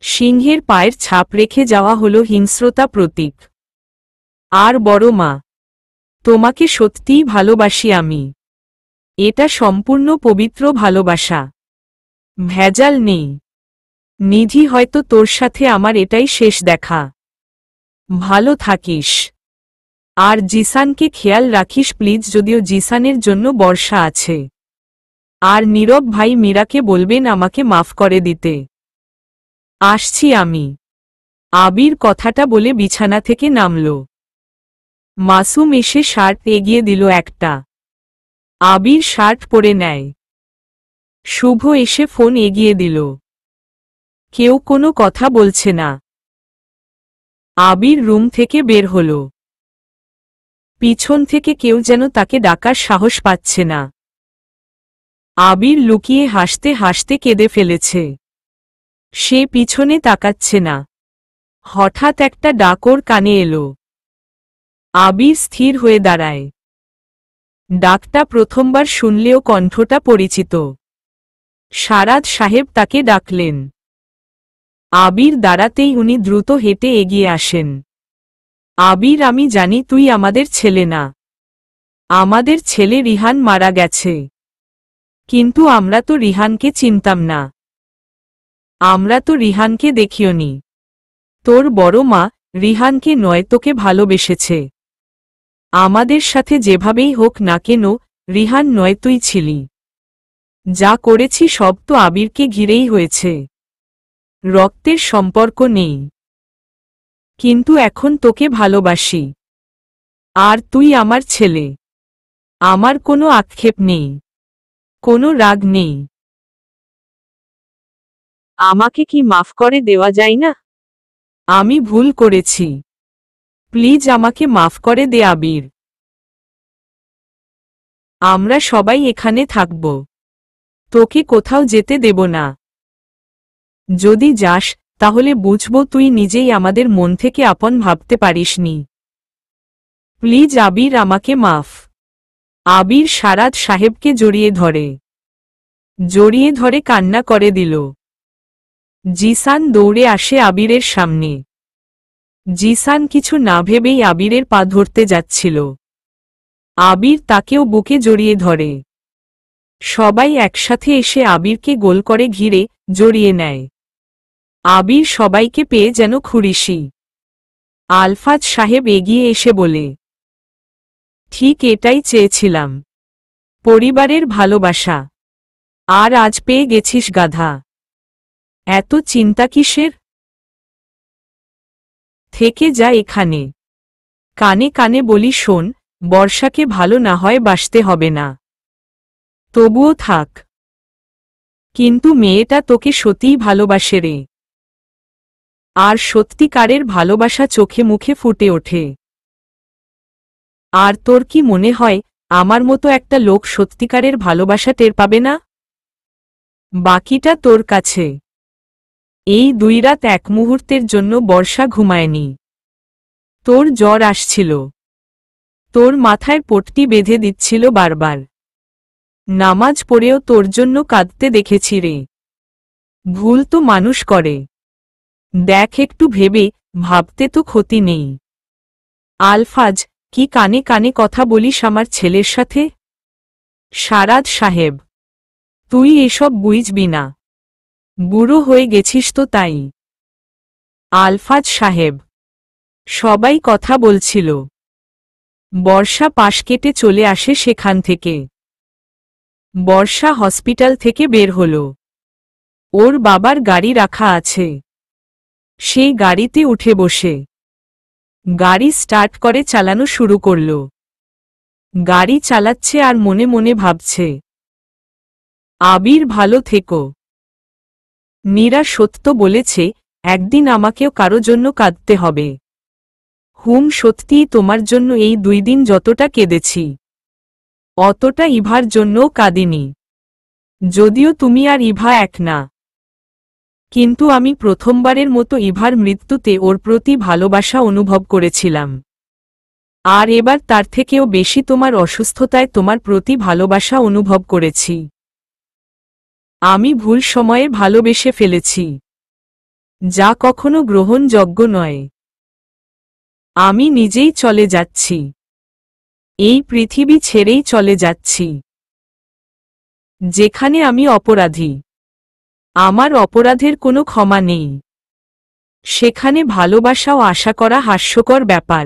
সিংহের পায়ের ছাপ রেখে যাওয়া হলো হিংস্রতা প্রতীক। আর বড় মা, তোমাকে সত্যিই ভালোবাসি আমি। এটা সম্পূর্ণ পবিত্র ভালোবাসা। ভেজাল নেই। নিধি, হয়তো তোর সাথে আমার এটাই শেষ দেখা। ভালো থাকিস। আর জিসানকে খেয়াল রাখিস প্লিজ, যদিও জিসানের জন্য বর্ষা আছে। আর নীরব ভাই মীরাকে বলবেন আমাকে মাফ করে দিতে। আসছি আমি। আবির কথাটা বলে বিছানা থেকে নামল। মাসুম এসে শার্ট এগিয়ে দিল একটা। আবির শার্ট পরে নেয়। শুভ এসে ফোন এগিয়ে দিল। কেউ কোনো কথা বলছে না। আবির রুম থেকে বের হল। পিছন থেকে কেউ যেন তাকে ডাকার সাহস পাচ্ছে না। আবির লুকিয়ে হাসতে হাসতে কেঁদে ফেলেছে। সে পিছনে তাকাচ্ছে না। হঠাৎ একটা ডাক ওর কানে এলো। আবির স্থির হয়ে দাঁড়ায়। ডাকটা প্রথমবার শুনলেও কণ্ঠটা পরিচিত। সারাদ সাহেব তাকে ডাকলেন। আবির দাঁড়াতেই উনি দ্রুত হেঁটে এগিয়ে আসেন। আবির, আমি জানি তুই আমাদের ছেলে না। আমাদের ছেলে রিহান মারা গেছে। কিন্তু আমরা তো রিহানকে চিনতাম না। আমরা তো রিহানকে দেখিওনি। তোর বড় মা রিহানকে নয়, তোকে ভালোবেসেছে। আমাদের সাথে যেভাবেই হোক না কেন, রিহান নয়, তুই ছিলি। যা করেছি সব তো আবিরকে ঘিরেই হয়েছে। রক্তের সম্পর্ক নেই। কিন্তু এখন তোকে ভালোবাসি। আর তুই আমার ছেলে। আমার কোনো আক্ষেপ নেই, কোনো রাগ নেই। আমাকে কি মাফ করে দেওয়া যায় না? আমি ভুল করেছি। প্লিজ আমাকে মাফ করে দে আবির। আমরা সবাই এখানে থাকব। তোকে কোথাও যেতে দেব না। যদি যাস তাহলে বুঝব তুই নিজেই আমাদের মন থেকে আপন ভাবতে পারিসনি। প্লিজ আবির, আমাকে মাফ। আবির সারাদ সাহেবকে জড়িয়ে ধরে কান্না করে দিল। জিসান দৌড়ে আসে আবিরের সামনে। জিসান কিছু না ভেবেই আবিরের পা ধরতে যাচ্ছিল। আবির তাকেও বুকে জড়িয়ে ধরে। সবাই একসাথে এসে আবিরকে গোল করে ঘিরে জড়িয়ে নেয়। আবির সবাইকে পেয়ে যেন খুশি। আলফাজ সাহেব এগিয়ে এসে বলে, ঠিক এটাই চেয়েছিলাম, পরিবারের ভালোবাসা। আর আজ পেয়ে গেছিস গাধা। এত চিন্তা কিসের? থেকে যা এখানে। কানে কানে বলি শোন, বর্ষাকে ভালো না হয় বাসতে হবে না। তবুও থাক। কিন্তু মেয়েটা তোকে সত্যিই ভালোবাসে রে। আর সত্যিকারের ভালোবাসা চোখে মুখে ফুটে ওঠে। আর তোর কি মনে হয় আমার মতো একটা লোক সত্যিকারের ভালোবাসা টের পাবে না? বাকিটা তোর কাছে। এই 2 রাত এক মুহূর্তের জন্য বর্ষা ঘুমায়নি। তোর জ্বর আসছিল। তোর মাথায় পট্টি বেঁধে দিচ্ছিল বারবার। নামাজ পড়েও তোর জন্য কাঁদতে দেখেছি রে। ভুল তো মানুষ করে। দেখ, একটু ভেবে ভাবতে তো ক্ষতি নেই। আলফাজ, কি কানে কানে কথা বলিস আমার ছেলের সাথে? সারাদ সাহেব, তুই এসব বুঝবি না। বুড়ো হয়ে গেছিস তো তাই। আলফাজ সাহেব, সবাই কথা বলছিল। বর্ষা পাশ কেটে চলে আসে সেখান থেকে। বর্ষা হসপিটাল থেকে বের হল। ওর বাবার গাড়ি রাখা আছে। সেই গাড়িতে উঠে বসে গাড়ি স্টার্ট করে চালানো শুরু করল। গাড়ি চালাচ্ছে আর মনে মনে ভাবছে, আবির ভালো থেকো। মীরা সত্য বলেছে, একদিন আমাকেও কারো জন্য কাঁদতে হবে। সত্যিই তোমার জন্য এই 2 দিন যতটা কেঁদেছি অতটা ইভার জন্যও কাঁদিনি। যদিও তুমি আর ইভা এক না, কিন্তু আমি প্রথমবারের মতো ইভার মৃত্যুতে ওর প্রতি ভালোবাসা অনুভব করেছিলাম। আর এবার তার থেকেও বেশি তোমার অসুস্থতায় তোমার প্রতি ভালোবাসা অনুভব করেছি। আমি ভুল সময়ে ভালোবেসে ফেলেছি, যা কখনো গ্রহণযোগ্য নয়। আমি নিজেই চলে যাচ্ছি। এই পৃথিবী ছেড়েই চলে যাচ্ছি, যেখানে আমি অপরাধী। আমার অপরাধের কোনো ক্ষমা নেই। সেখানে ভালোবাসাও আশা করা হাস্যকর ব্যাপার।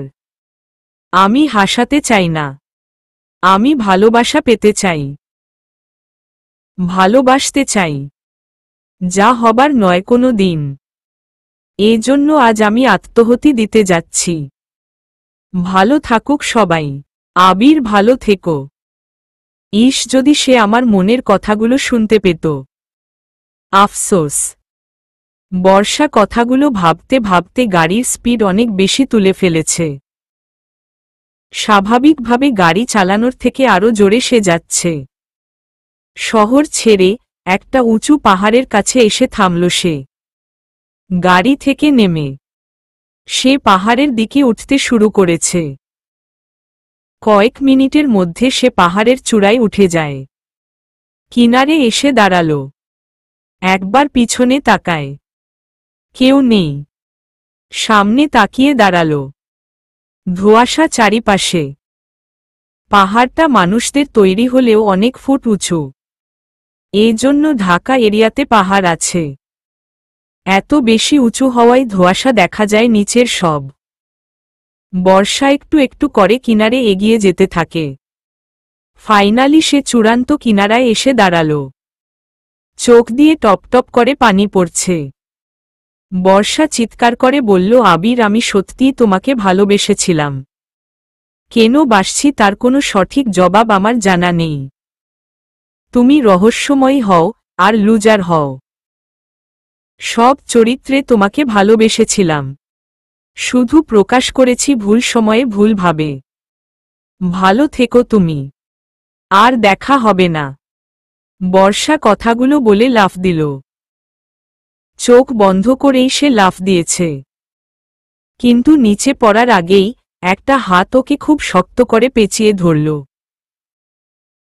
আমি হাসাতে চাই না, আমি ভালোবাসা পেতে চাই, ভালোবাসতে চাই, যা হবার নয় কোনো দিন। এজন্য আজ আমি আত্মহতি দিতে যাচ্ছি। ভালো থাকুক সবাই। আবির ভালো থেকো। যদি সে আমার মনের কথাগুলো শুনতে পেত। আফসোস। বর্ষা কথাগুলো ভাবতে ভাবতে গাড়ির স্পিড অনেক বেশি তুলে ফেলেছে। স্বাভাবিকভাবে গাড়ি চালানোর থেকে আরও জোরে সে যাচ্ছে। শহর ছেড়ে একটা উঁচু পাহাড়ের কাছে এসে থামল সে। গাড়ি থেকে নেমে সে পাহাড়ের দিকে উঠতে শুরু করেছে। কয়েক মিনিটের মধ্যে সে পাহাড়ের চূড়ায় উঠে যায়। কিনারে এসে দাঁড়াল। একবার পিছনে তাকায়, কেউ নেই। সামনে তাকিয়ে দাঁড়াল। ধোঁয়াশা চারিপাশে। পাহাড়টা মানুষদের তৈরি হলেও অনেক ফুট উঁচু। এজন্য ঢাকা এরিয়াতে পাহাড় আছে। এত বেশি উঁচু হওয়ায় ধোঁয়াশা দেখা যায় নিচের সব। বর্ষা একটু একটু করে কিনারে এগিয়ে যেতে থাকে। ফাইনালি সে চূড়ান্ত কিনারায় এসে দাঁড়াল। চোখ দিয়ে টপটপ করে পানি পড়ছে। বর্ষা চিৎকার করে বলল, আবির, আমি সত্যিই তোমাকে ভালোবেসেছিলাম। কেন বাসছি তার কোনো সঠিক জবাব আমার জানা নেই। তুমি রহস্যময়ী হও আর লুজার হও। সব চরিত্রে তোমাকে ভালোবেসেছিলাম, শুধু প্রকাশ করেছি ভুল সময়ে ভুলভাবে। ভালো থেকো তুমি। আর দেখা হবে না। বর্ষা কথাগুলো বলে লাফ দিল। চোখ বন্ধ করেই সে লাফ দিয়েছে, কিন্তু নিচে পড়ার আগেই একটা হাত ওকে খুব শক্ত করে পেঁচিয়ে ধরল।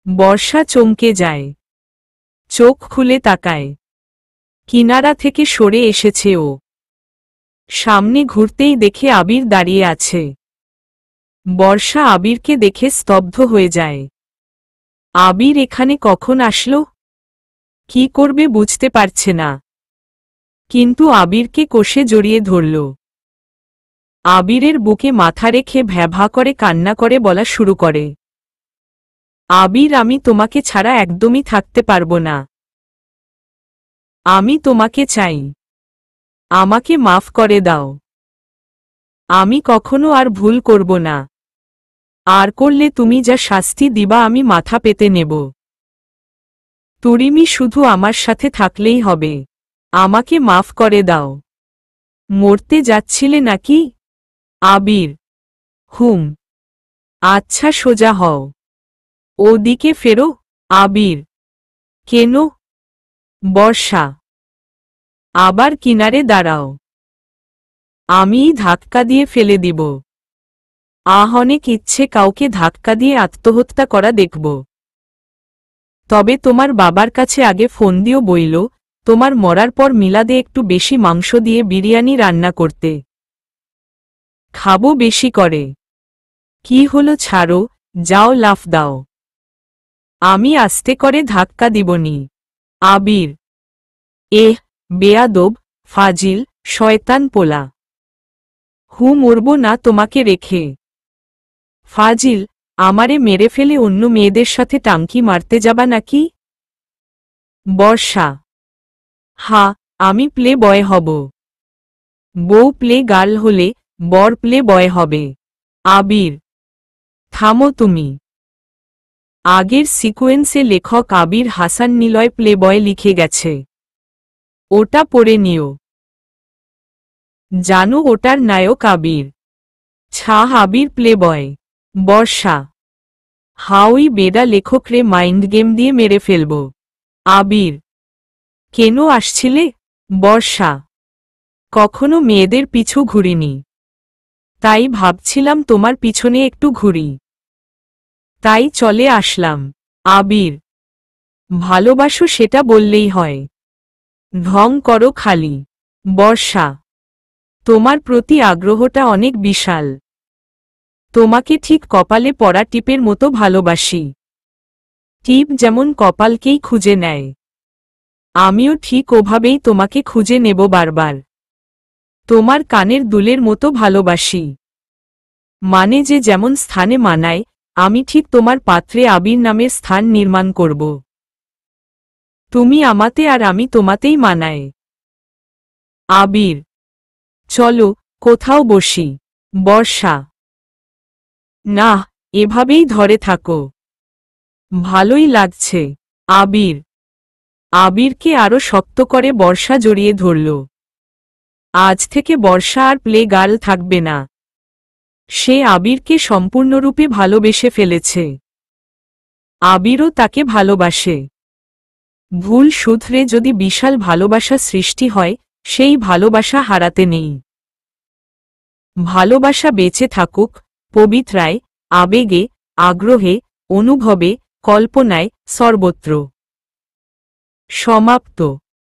বর্ষা চমকে যায়। চোখ খুলে তাকায়। কিনারা থেকে সরে এসেছে ও। সামনে ঘুরতেই দেখে আবির দাঁড়িয়ে আছে। বর্ষা আবিরকে দেখে স্তব্ধ হয়ে যায়। আবির এখানে কখন আসলো? কি করবে বুঝতে পারছে না, কিন্তু আবিরকে কষে জড়িয়ে ধরল। আবিরের বুকে মাথা রেখে ভ্যাভা করে কান্না করে বলা শুরু করে, আবির, আমি তোমাকে ছাড়া একদমই থাকতে পারবো না। আমি তোমাকে চাই। আমাকে মাফ করে দাও। আমি কখনো আর ভুল করব না। আর করলে তুমি যা শাস্তি দিবা আমি মাথা পেতে নেব। তুমি শুধু আমার সাথে থাকলেই হবে। আমাকে মাফ করে দাও। মরতে যাচ্ছিলে নাকি? আবির: আচ্ছা, সোজা হও। ওদিকে ফেরো। আবির: কেন? বর্ষা: আবার কিনারে দাঁড়াও। আমি ধাক্কা দিয়ে ফেলে দিব। অনেক ইচ্ছে কাউকে ধাক্কা দিয়ে আত্মহত্যা করা দেখব। তবে তোমার বাবার কাছে আগে ফোন দিও বইল, তোমার মরার পর মিলাদে একটু বেশি মাংস দিয়ে বিরিয়ানি রান্না করতে। খাবো বেশি করে। কি হলো, ছাড়ো, যাও, লাফ দাও। আমি আস্তে করে ধাক্কা দিবনি। আবির: বেয়াদব, ফাজিল, শয়তান পোলা। মরব না তোমাকে রেখে। ফাজিল, আমারে মেরে ফেলে অন্য মেয়েদের সাথে টাঙ্কি মারতে যাবা নাকি? বর্ষা, হা, আমি প্লে বয় হব। বউ প্লে গার্ল হলে বর প্লে বয় হবে। আবির, থামো তুমি। আগের সিকোয়েন্সে লেখক আবির হাসান নিলয় প্লে বয় লিখে গেছে, ওটা পড়ে নিও। জানো ওটার নায়ক আবির। আবির প্লে বয়। বর্ষা, হাওই বেডা লেখকরে মাইন্ড গেম দিয়ে মেরে ফেলব। আবির, কেন আসছিলে? বর্ষা, কখনো মেয়েদের পিছু ঘুরিনি, তাই ভাবছিলাম তোমার পিছনে একটু ঘুরি, তাই চলে আসলাম। আবির, ভালোবাসো সেটা বললেই হয়, ঢং করো খালি। বর্ষা, তোমার প্রতি আগ্রহটা অনেক বিশাল, তোমাকে ঠিক কপালে পড়া টিপের মতো ভালোবাসি। টিপ যেমন কপালকেই খুঁজে নেয়, আমিও ঠিক ওভাবেই তোমাকে খুঁজে নেব বারবার। তোমার কানের দুলের মতো ভালোবাসি, মানে যে যেমন স্থানে মানায়, আমি ঠিক তোমার পাত্রে আবির নামের স্থান নির্মাণ করব। তুমি আমাতে আর আমি তোমাতেই মানায়। আবির, চলো কোথাও বসি। বর্ষা, না, এভাবেই ধরে থাকো, ভালোই লাগছে। আবির, আবিরকে আরো শক্ত করে বর্ষা জড়িয়ে ধরল। আজ থেকে বর্ষা আর প্লে গার্ল থাকবে না, সে আবিরকে সম্পূর্ণরূপে ভালোবেসে ফেলেছে। আবিরও তাকে ভালোবাসে। ভুল শুধরে যদি বিশাল ভালোবাসা সৃষ্টি হয়, সেই ভালোবাসা হারাতে নেই। ভালোবাসা বেঁচে থাকুক পবিত্রায়, আবেগে, আগ্রহে, অনুভবে, কল্পনায়, সর্বত্র। সমাপ্ত।